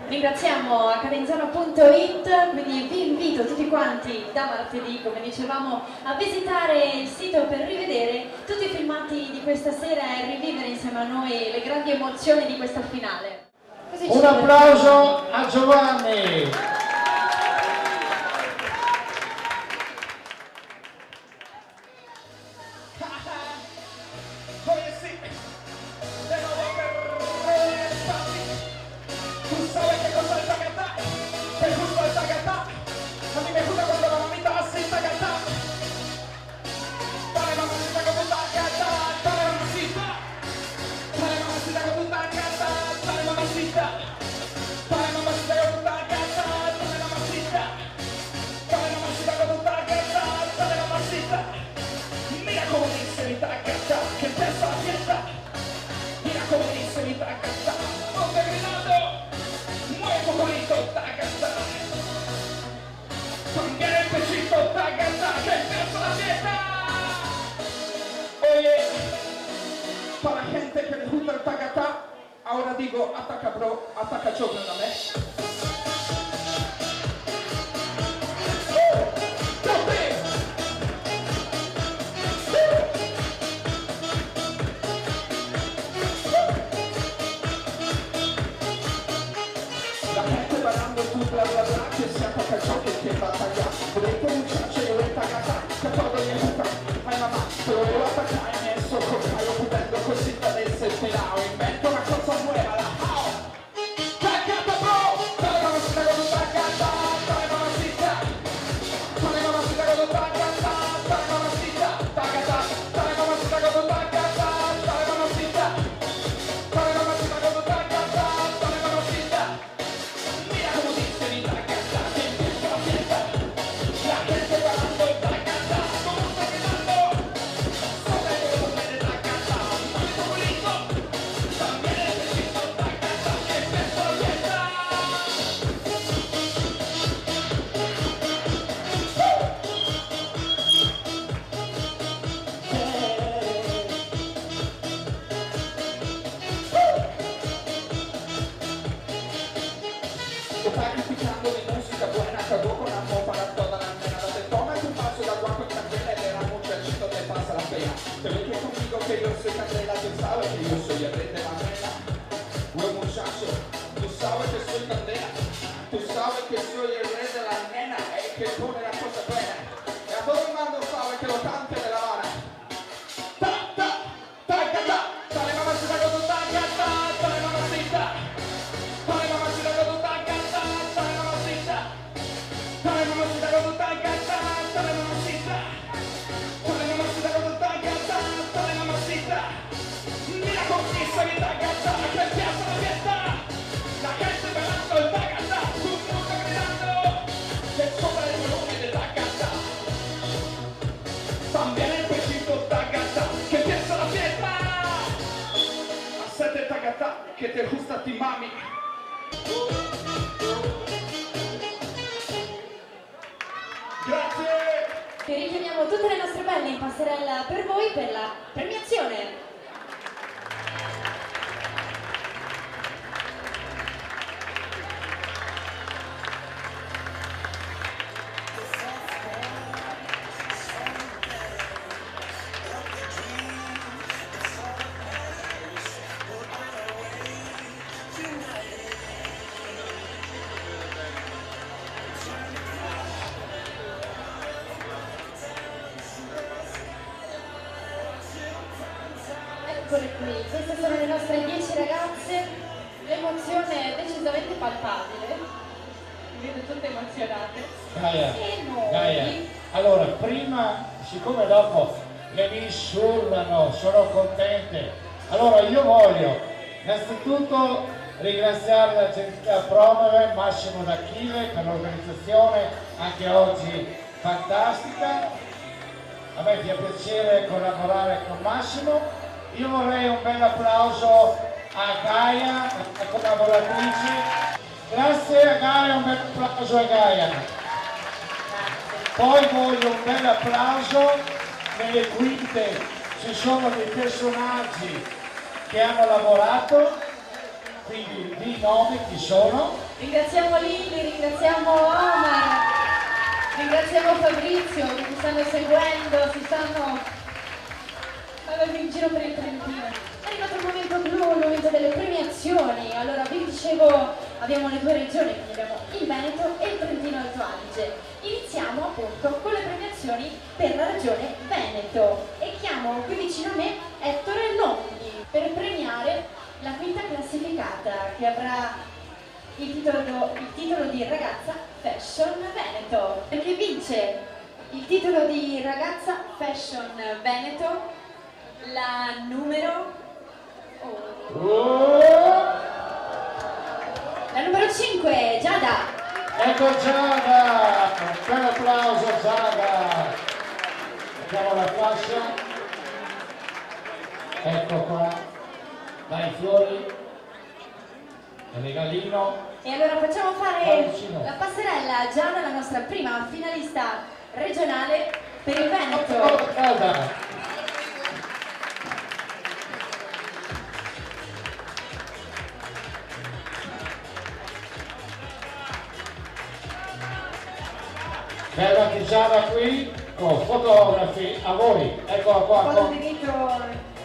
Ringraziamo Cadenziano.it, quindi vi invito tutti quanti da martedì, come dicevamo, a visitare il sito per rivedere tutti i filmati di questa sera e rivivere insieme a noi le grandi emozioni di questa finale. Così Un applauso a Giovanni! dico attacca bro, attacca gioco da me. La gente ballando tu bla bla bla, che si attacca ciò che battaglia. Volete un ciaccio, io le tagata, che todo gli puta. Ma mamma, te lo devo attaccare, messo con caio pudendo così da del settilao. Invento una cosa nuova, la how. Taccata bro, dale mamacita con un taccata, dale mamacita. Dale mamacita con un taccata, dale mamacita. Taccata, dale mamacita con un taccata, dale mamacita. Dale mamacita con un taccata, dale mamacita. Mira como dice mi taccata, que empieza la fiesta. La gente ballando el taccata, como está quedando. Sobre todo de taccata, muy bonito. También el besito taccata, que empieza la fiesta. Sto sacrificando di musica buena, cagó con amor para toda la nena. Date toma tu paso de agua con candela y verá muchachito te pasa la pena. Te ves conmigo que yo soy candela, tú sabes que yo soy el rey de la nena. Buen muchacho, tú sabes que soy candela, tú sabes que soy el rey de la nena, el que pone las cosas buenas. Y a todo el mundo sabe que lo cante de la Habana. Ta, ta, ta, ta, ta, dale mamacita con tu taccata, dale mamacita. Dale mamacita con tu taccata, dale mamacita. Dale mamacita con tu taccata, dale mamacita. Dale mamacita con tu taccata, dale mamacita. Mira con esa mi taccata, que empieza la fiesta. La gente bailando el taccata, todo el mundo gritando. Que sobra el volumen de taccata. También el besito taccata, que empieza la fiesta. Hacete taccata, que te gusta a ti mami. Grazie! E richiamiamo tutte le nostre belle in passerella per voi per la premiazione. Eccole qui, queste sono le nostre 10 ragazze, l'emozione è decisamente palpabile, vi vedo tutte emozionate. Gaia, E noi? Gaia, allora prima, siccome dopo le Miss urlano, sono contente, allora io voglio innanzitutto ringraziare l'agenzia Promove, Massimo D'Achille per l'organizzazione anche oggi fantastica, a me fa piacere collaborare con Massimo. Io vorrei un bel applauso a Gaia, la collaboratrice. Grazie a Gaia, un bel applauso a Gaia. Poi voglio un bel applauso nelle quinte, ci sono dei personaggi che hanno lavorato, quindi di nome chi sono. Ringraziamo Lilli, ringraziamo Omar, ringraziamo Fabrizio che ci stanno seguendo, si stanno in giro per il Trentino. È arrivato il momento blu, il momento delle premiazioni. Allora vi dicevo, abbiamo le due regioni, quindi abbiamo il Veneto e il Trentino Alto Adige. Iniziamo appunto con le premiazioni per la regione Veneto e chiamo qui vicino a me Ettore Longhi per premiare la quinta classificata che avrà il titolo di ragazza Fashion Veneto, perché vince il titolo di ragazza Fashion Veneto la numero la numero 5, Giada. Ecco Giada, un bel applauso a Giada. Mettiamo la fascia. Ecco qua, dai fiori, il regalino. E allora facciamo fare la passerella a Giada, la nostra prima finalista regionale per il Veneto. Giada. Ecco, fotografi, a voi, eccola qua. Foto diritto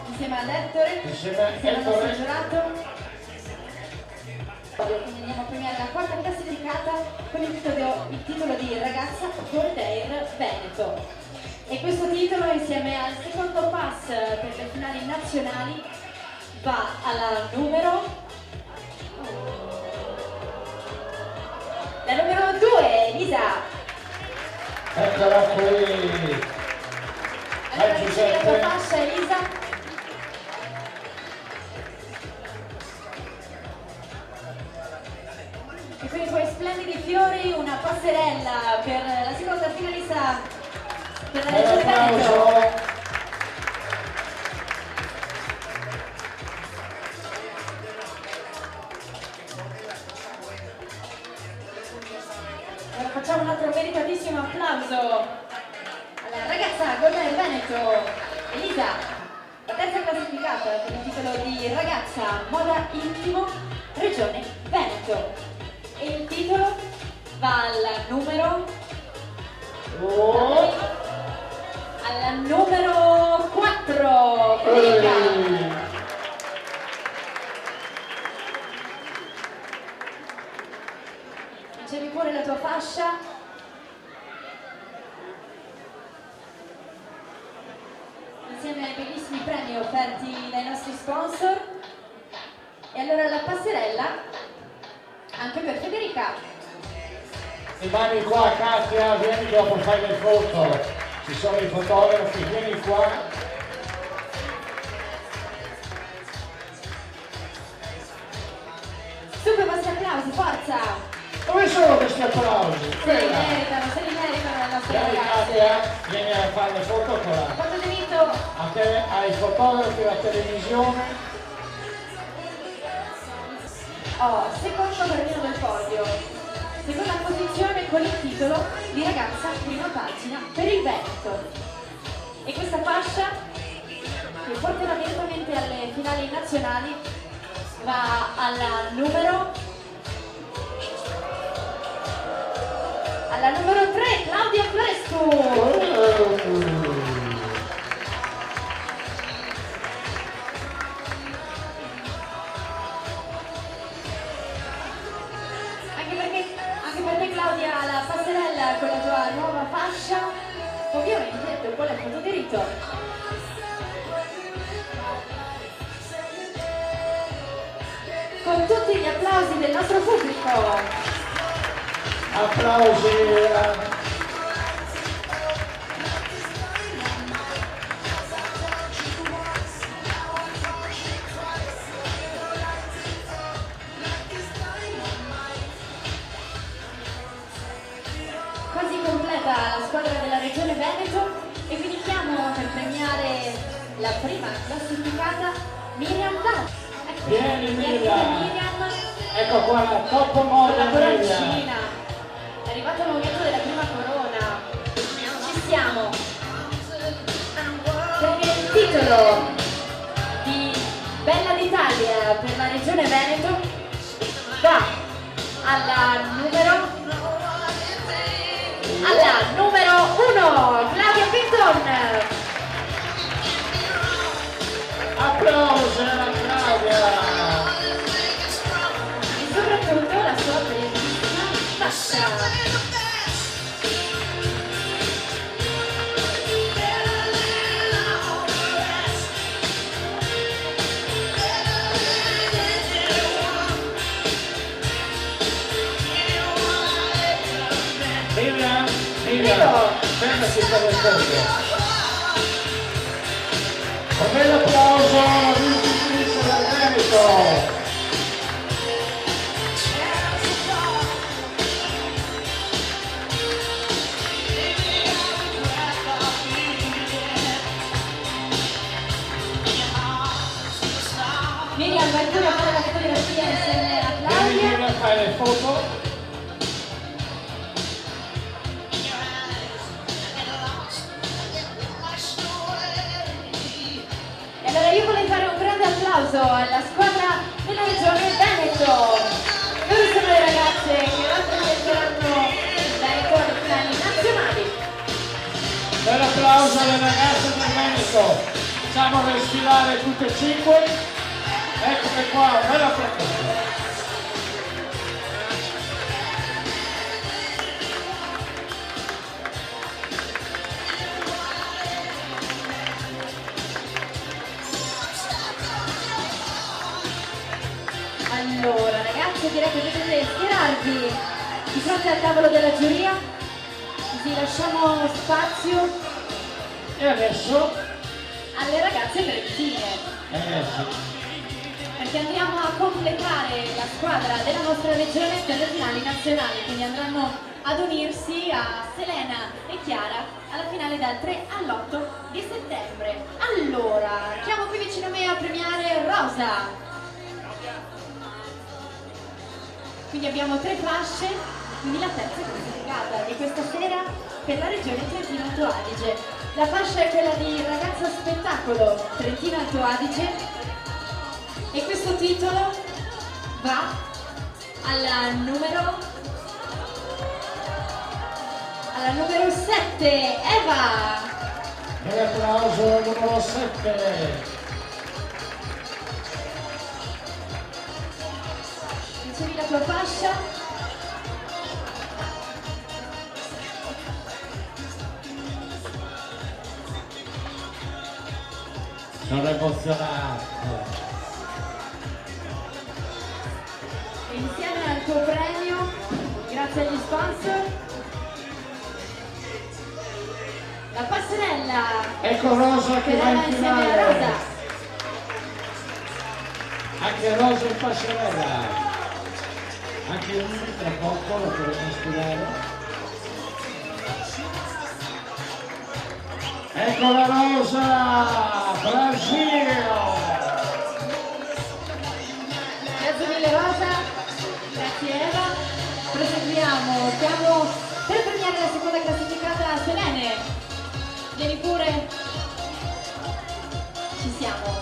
insieme all'Ettore, Insieme al nostro Ettore. giurato. Quindi andiamo a premiare la quarta classificata con il titolo di Ragazza Goldair Veneto. E questo titolo, insieme al secondo pass per le finali nazionali, va alla numero... La numero 2, Elisa. Eccola qui. Allora ricevi la tua fascia, Elisa. E quindi quei splendidi fiori, una passerella per la seconda finalista per la Regione Veneto. Ora facciamo un altro meritatissimo applauso alla ragazza Goldair Veneto, Elisa, la terza classificata per il titolo di Ragazza Moda Intimo Regione Veneto. E il titolo va al numero... alla numero 4, Federica. Ricevi pure la tua fascia. Insieme ai bellissimi premi offerti dai nostri sponsor. E allora la passerella anche per Federica. Rimani qua, Katia, vieni dopo fai le foto. Ci sono i fotografi, vieni qua. Su per i vostri applausi, forza! Dove sono questi applausi? Se li meritano le nostre Vieni, ragazze. Katia, vieni a fare le foto con la... Foto diritto. A te, ai fotografi, alla televisione. Secondo premio del podio. Seconda posizione con il titolo di Ragazza prima pagina per il Veneto. E questa fascia, che porterà direttamente alle finali nazionali, va alla numero 3, Claudia Florescu. Anche per te Claudia, la passerella con la tua nuova fascia, ovviamente dopo la foto diritto. Con tutti gli applausi del nostro pubblico. Applausi. Quasi completa la squadra della Regione Veneto e quindi chiamo per premiare la prima classificata Miriam Dacci. Vieni Miriam. Miriam. Ecco qua la top moda La Miriam. coroncina. È arrivato il momento della prima corona. Ci siamo. Perché il titolo di Bella d'Italia per la Regione Veneto va alla numero 1, Claudia Pinton. Applausi alla Claudia. E soprattutto la sua bellissima fascia. Miriam, fermati per le foto. Un bel applauso alla vincitrice del Veneto. Miriam, vai pure a fare la fotografia insieme a Vieni Claudia. a fare le foto. E allora io vorrei fare un grande applauso alla squadra della Regione Veneto. Loro sono le ragazze che rappresenteranno il Veneto alle finali nazionali. Bel rosa le ragazze del Veneto, facciamole sfilare tutte e 5, eccole qua, bella proposta. Allora ragazzi, direi che potete schierarvi di fronte al tavolo della giuria, così lasciamo spazio E adesso? alle ragazze trentine, perché andiamo a completare la squadra della nostra regione per le finali nazionali, quindi andranno ad unirsi a Selena e Chiara alla finale dal 3 all'8 di settembre. Allora, chiamo qui vicino a me a premiare Rosa. Quindi abbiamo 3 fasce, quindi la terza classificata di questa sera per la regione Trentino-Alto Adige. La fascia è quella di ragazza spettacolo Trentino-Alto Adige e questo titolo va alla numero 7, Eva! E l'applauso al numero 7. Ricevi la tua fascia. Sono emozionato. E insieme al tuo premio, grazie agli sponsor, la passerella. Ecco Rosa che va in insieme a finale. Rosa. Anche Rosa in passerella. Anche lui tra poco lo faremo sfilare. Ecco la Rosa! Brasile! Grazie mille Rosa, grazie Eva. Proseguiamo, stiamo per premiare la seconda classificata Selene. Vieni pure. Ci siamo.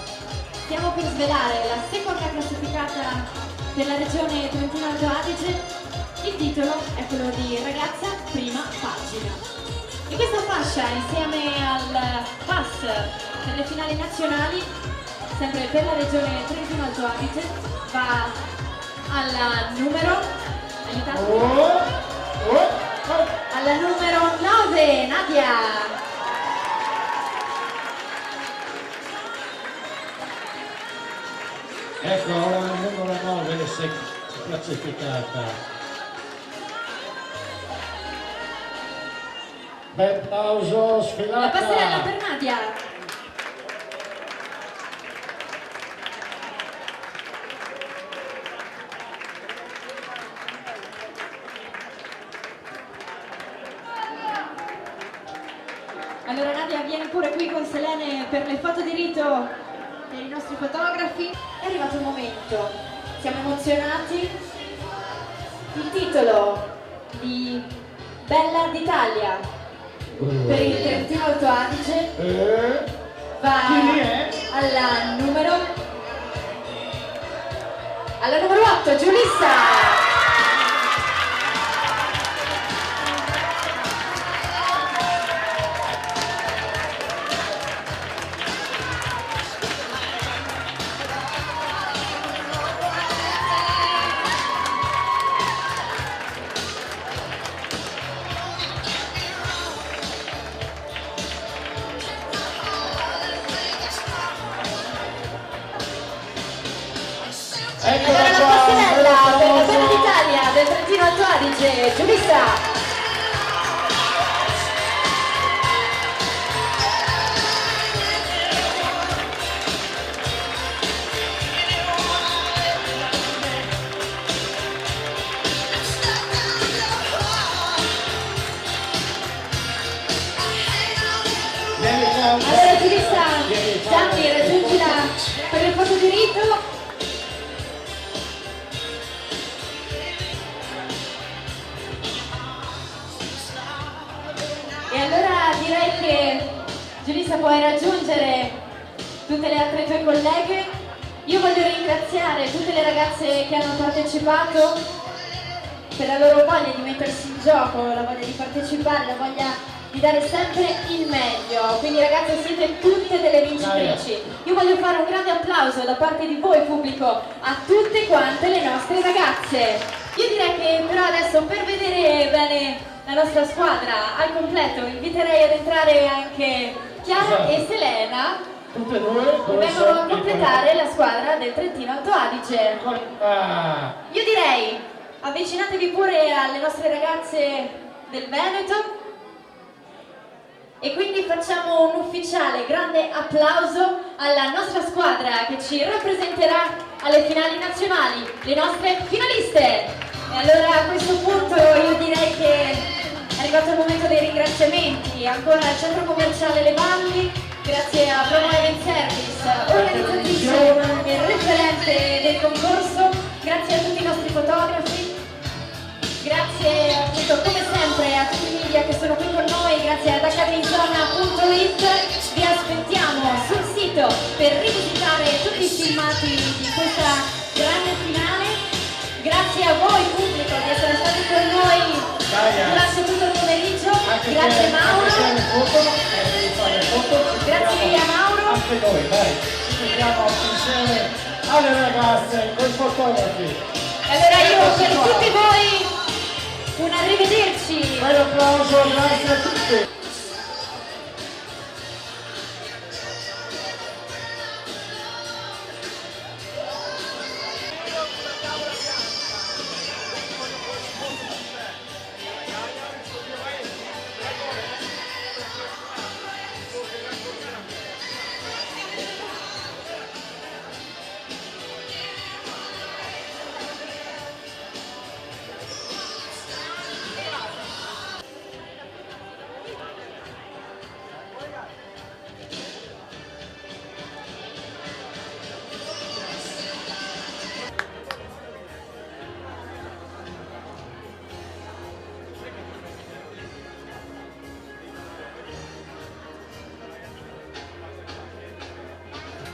Stiamo per svelare la seconda classificata per la regione Trentino-Alto Adige. Il titolo è quello di Ragazza Prima Pagina. E questa fascia, insieme al pass per le finali nazionali, sempre per la regione Trentino-Alto Adige, va alla numero, aiutatemi, alla numero 9, Nadia. Ecco ora il numero 9 si è classificata. Bel applauso, sfilata! La passerella per Nadia. Allora Nadia, vieni pure qui con Selene per le foto di rito per i nostri fotografi. È arrivato il momento, siamo emozionati. Il titolo di Bella d'Italia per il Trentino-Alto Adige va alla numero 8, Giulissa. Eccola allora la qua, passerella per la Bella d'Italia del Trentino-Alto Adige, Giulissa. Allora Giulissa, Gianni, raggiungila per le foto di rito. E allora direi che Giulissa puoi raggiungere tutte le altre tue colleghe. Io voglio ringraziare tutte le ragazze che hanno partecipato per la loro voglia di mettersi in gioco, la voglia di partecipare, la voglia di dare sempre il meglio, quindi ragazze siete tutte delle vincitrici. Io voglio fare un grande applauso da parte di voi pubblico a tutte quante le nostre ragazze. Io direi che però adesso, per vedere bene la nostra squadra al completo, inviterei ad entrare anche Chiara e Selena, Tutte e due che vengono a completare la squadra del Trentino Alto Adige. Io direi, avvicinatevi pure alle nostre ragazze del Veneto e quindi facciamo un ufficiale grande applauso alla nostra squadra che ci rappresenterà alle finali nazionali, le nostre finaliste. E allora a questo punto io direi che è arrivato il momento dei ringraziamenti, ancora al Centro Commerciale Le Valli, grazie a Promo Event Service, organizzatrice e referente del concorso, grazie a tutti i nostri fotografi, grazie appunto come sempre a tutti i media che sono qui con noi, grazie ad academyzona.it, vi aspettiamo sul sito per rivisitare tutti i filmati di questa grande finale. Grazie a voi pubblico di essere stati con noi durante tutto il pomeriggio, grazie Mauro, grazie mille a Mauro. Anche noi, dai, ci mettiamo insieme alle ragazze con i fotografi. E allora io per tutti voi un arrivederci. Un applauso, grazie a tutti.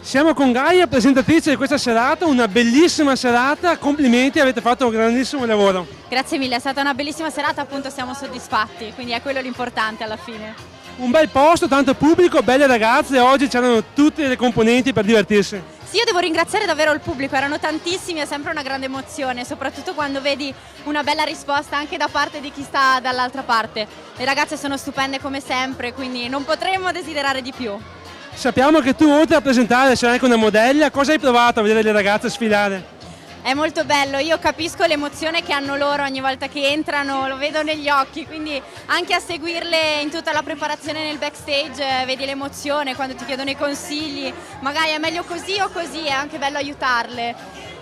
Siamo con Gaia, presentatrice di questa serata, una bellissima serata, complimenti, avete fatto un grandissimo lavoro. Grazie mille, è stata una bellissima serata, appunto siamo soddisfatti, quindi è quello l'importante alla fine. Un bel posto, tanto pubblico, belle ragazze, oggi c'erano tutte le componenti per divertirsi. Sì, io devo ringraziare davvero il pubblico, erano tantissimi, è sempre una grande emozione, soprattutto quando vedi una bella risposta anche da parte di chi sta dall'altra parte. Le ragazze sono stupende come sempre, quindi non potremmo desiderare di più. Sappiamo che tu oltre a presentare sei anche una modella, cosa hai provato a vedere le ragazze sfilare? È molto bello, io capisco l'emozione che hanno loro ogni volta che entrano, lo vedo negli occhi, quindi anche a seguirle in tutta la preparazione nel backstage vedi l'emozione quando ti chiedono i consigli, magari è meglio così o così, è anche bello aiutarle.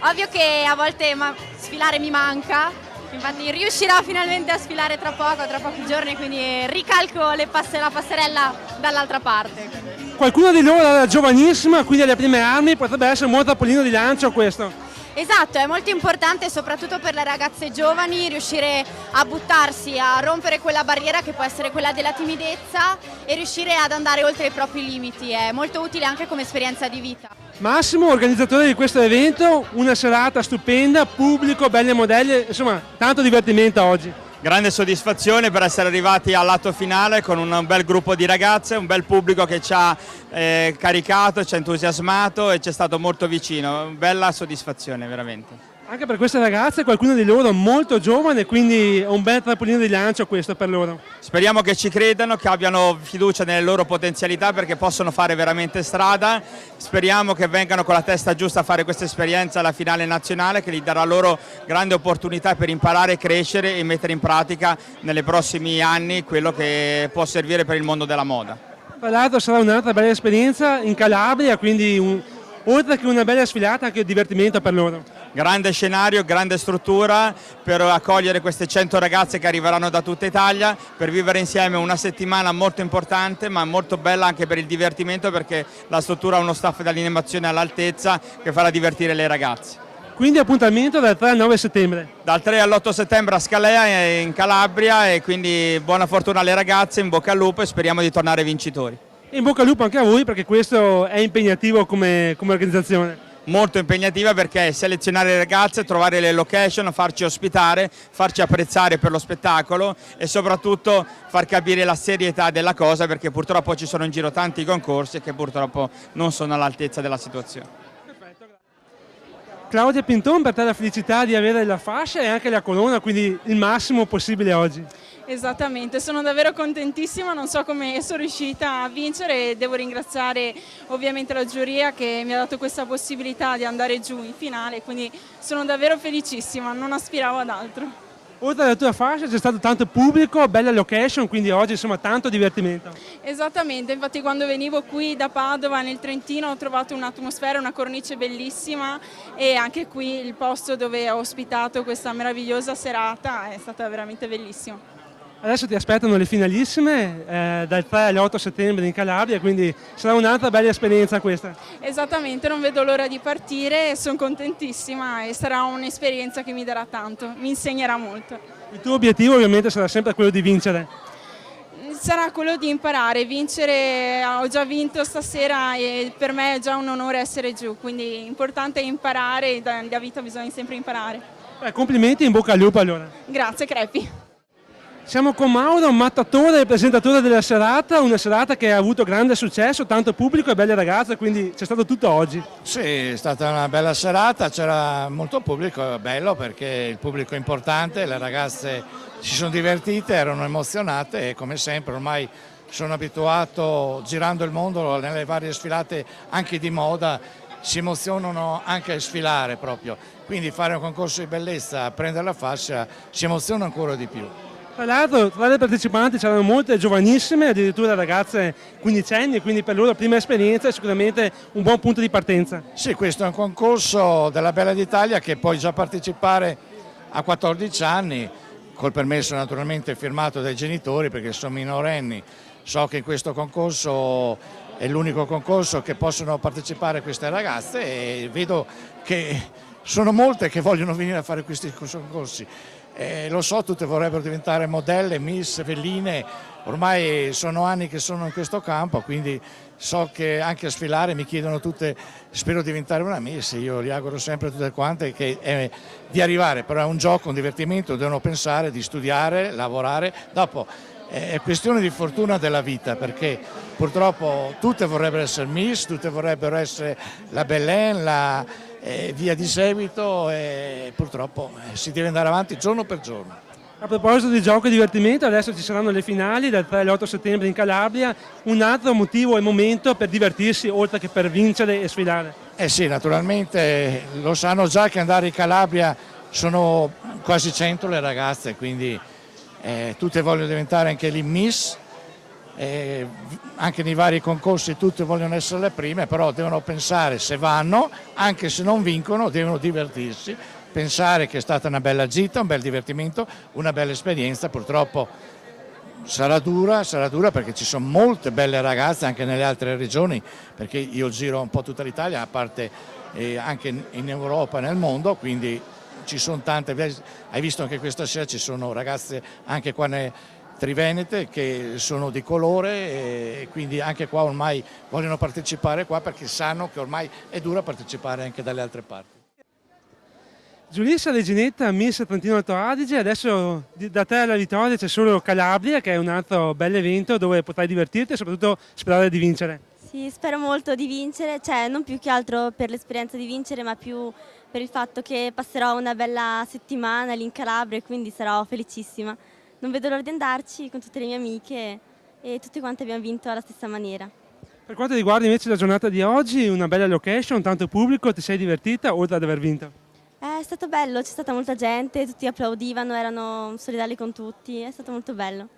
Ovvio che a volte sfilare mi manca, infatti riuscirò finalmente a sfilare tra pochi giorni, quindi ricalco la passerella dall'altra parte. Qualcuno di loro era giovanissima, quindi alle prime armi potrebbe essere un buon trampolino di lancio questo. Esatto, è molto importante soprattutto per le ragazze giovani riuscire a buttarsi, a rompere quella barriera che può essere quella della timidezza e riuscire ad andare oltre i propri limiti, è molto utile anche come esperienza di vita. Massimo, organizzatore di questo evento, una serata stupenda, pubblico, belle modelle, insomma tanto divertimento oggi. Grande soddisfazione per essere arrivati all'atto finale con un bel gruppo di ragazze, un bel pubblico che ci ha caricato, ci ha entusiasmato e ci è stato molto vicino, bella soddisfazione veramente. Anche per queste ragazze, qualcuno di loro molto giovane, quindi è un bel trampolino di lancio questo per loro. Speriamo che ci credano, che abbiano fiducia nelle loro potenzialità perché possono fare veramente strada. Speriamo che vengano con la testa giusta a fare questa esperienza alla finale nazionale che gli darà loro grande opportunità per imparare, crescere e mettere in pratica nei prossimi anni quello che può servire per il mondo della moda. Tra l'altro sarà un'altra bella esperienza in Calabria, quindi oltre che una bella sfilata anche un divertimento per loro. Grande scenario, grande struttura per accogliere queste 100 ragazze che arriveranno da tutta Italia, per vivere insieme una settimana molto importante ma molto bella anche per il divertimento perché la struttura ha uno staff di animazione all'altezza che farà divertire le ragazze. Quindi appuntamento dal 3 al 9 settembre. Dal 3 all'8 settembre a Scalea in Calabria e quindi buona fortuna alle ragazze, in bocca al lupo e speriamo di tornare vincitori. In bocca al lupo anche a voi perché questo è impegnativo come organizzazione. molto impegnativa, perché selezionare le ragazze, trovare le location, farci ospitare, farci apprezzare per lo spettacolo e soprattutto far capire la serietà della cosa, perché purtroppo ci sono in giro tanti concorsi che purtroppo non sono all'altezza della situazione. Claudia Pinton, per te la felicità di avere la fascia e anche la corona, quindi il massimo possibile oggi. Esattamente, sono davvero contentissima, non so come sono riuscita a vincere e devo ringraziare ovviamente la giuria che mi ha dato questa possibilità di andare giù in finale, quindi sono davvero felicissima, non aspiravo ad altro. Oltre alla tua fascia c'è stato tanto pubblico, bella location, quindi oggi insomma tanto divertimento. Esattamente, infatti quando venivo qui da Padova nel Trentino ho trovato un'atmosfera, una cornice bellissima e anche qui il posto dove ho ospitato questa meravigliosa serata è stata veramente bellissima. Adesso ti aspettano le finalissime dal 3 all'8 settembre in Calabria, quindi sarà un'altra bella esperienza questa. Esattamente, non vedo l'ora di partire, sono contentissima e sarà un'esperienza che mi darà tanto, mi insegnerà molto. Il tuo obiettivo ovviamente sarà sempre quello di vincere. Sarà quello di imparare, vincere, ho già vinto stasera e per me è già un onore essere giù, quindi l'importante è imparare e nella vita bisogna sempre imparare. Complimenti, in bocca al lupo allora. Grazie Crepi. Siamo con Mauro, mattatore e presentatore della serata, una serata che ha avuto grande successo, tanto pubblico e belle ragazze, quindi c'è stato tutto oggi. Sì, è stata una bella serata, c'era molto pubblico, bello perché il pubblico è importante, le ragazze si sono divertite, erano emozionate e come sempre ormai sono abituato, girando il mondo nelle varie sfilate anche di moda, si emozionano anche a sfilare proprio, quindi fare un concorso di bellezza, prendere la fascia, si emoziona ancora di più. Tra l'altro tra le partecipanti c'erano molte giovanissime, addirittura ragazze quindicenni, quindi per loro prima esperienza è sicuramente un buon punto di partenza. Sì, questo è un concorso della Bella d'Italia che puoi già partecipare a 14 anni, col permesso naturalmente firmato dai genitori perché sono minorenni. So che in questo concorso è l'unico concorso che possono partecipare queste ragazze e vedo che sono molte che vogliono venire a fare questi concorsi. Lo so, tutte vorrebbero diventare modelle, miss, velline, ormai sono anni che sono in questo campo, quindi so che anche a sfilare mi chiedono tutte, spero di diventare una miss, io gli auguro sempre a tutte quante di arrivare, però è un gioco, un divertimento, devono pensare di studiare, lavorare, dopo è questione di fortuna della vita, perché purtroppo tutte vorrebbero essere miss, tutte vorrebbero essere la bellenne, via di seguito e purtroppo si deve andare avanti giorno per giorno. A proposito di gioco e divertimento, adesso ci saranno le finali dal 3 all'8 settembre in Calabria, un altro motivo e momento per divertirsi oltre che per vincere e sfilare. Eh sì, naturalmente lo sanno già che andare in Calabria sono quasi 100 le ragazze, quindi tutte vogliono diventare anche lì miss. Anche nei vari concorsi tutte vogliono essere le prime, però devono pensare, se vanno, anche se non vincono, devono divertirsi, pensare che è stata una bella gita, un bel divertimento, una bella esperienza. Purtroppo sarà dura perché ci sono molte belle ragazze anche nelle altre regioni, perché io giro un po' tutta l'Italia, a parte anche in Europa e nel mondo, quindi ci sono tante. Hai visto anche questa sera ci sono ragazze anche qua trivenete che sono di colore e quindi anche qua ormai vogliono partecipare qua perché sanno che ormai è dura partecipare anche dalle altre parti. Giulissa Reginetta, Miss Trentino Alto Adige, adesso da te alla vittoria c'è solo Calabria che è un altro bel evento dove potrai divertirti e soprattutto sperare di vincere. Sì, spero molto di vincere, cioè non più che altro per l'esperienza di vincere ma più per il fatto che passerò una bella settimana lì in Calabria e quindi sarò felicissima. Non vedo l'ora di andarci con tutte le mie amiche e tutte quante abbiamo vinto alla stessa maniera. Per quanto riguarda invece la giornata di oggi, una bella location, tanto pubblico, ti sei divertita oltre ad aver vinto? È stato bello, c'è stata molta gente, tutti applaudivano, erano solidali con tutti, è stato molto bello.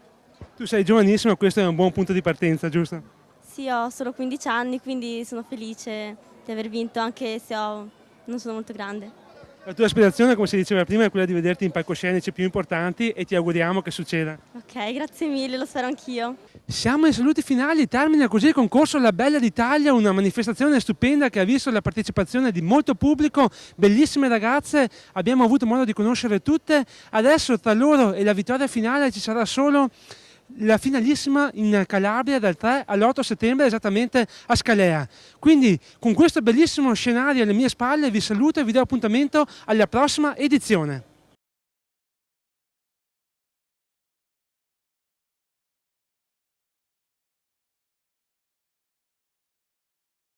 Tu sei giovanissima, questo è un buon punto di partenza, giusto? Sì, ho solo 15 anni, quindi sono felice di aver vinto anche se non sono molto grande. La tua aspirazione, come si diceva prima, è quella di vederti in palcoscenici più importanti e ti auguriamo che succeda. Ok, grazie mille, lo spero anch'io. Siamo ai saluti finali, termina così il concorso La Bella d'Italia, una manifestazione stupenda che ha visto la partecipazione di molto pubblico, bellissime ragazze, abbiamo avuto modo di conoscere tutte, adesso tra loro e la vittoria finale ci sarà solo la finalissima in Calabria dal 3 all'8 settembre esattamente a Scalea. Quindi con questo bellissimo scenario alle mie spalle vi saluto e vi do appuntamento alla prossima edizione.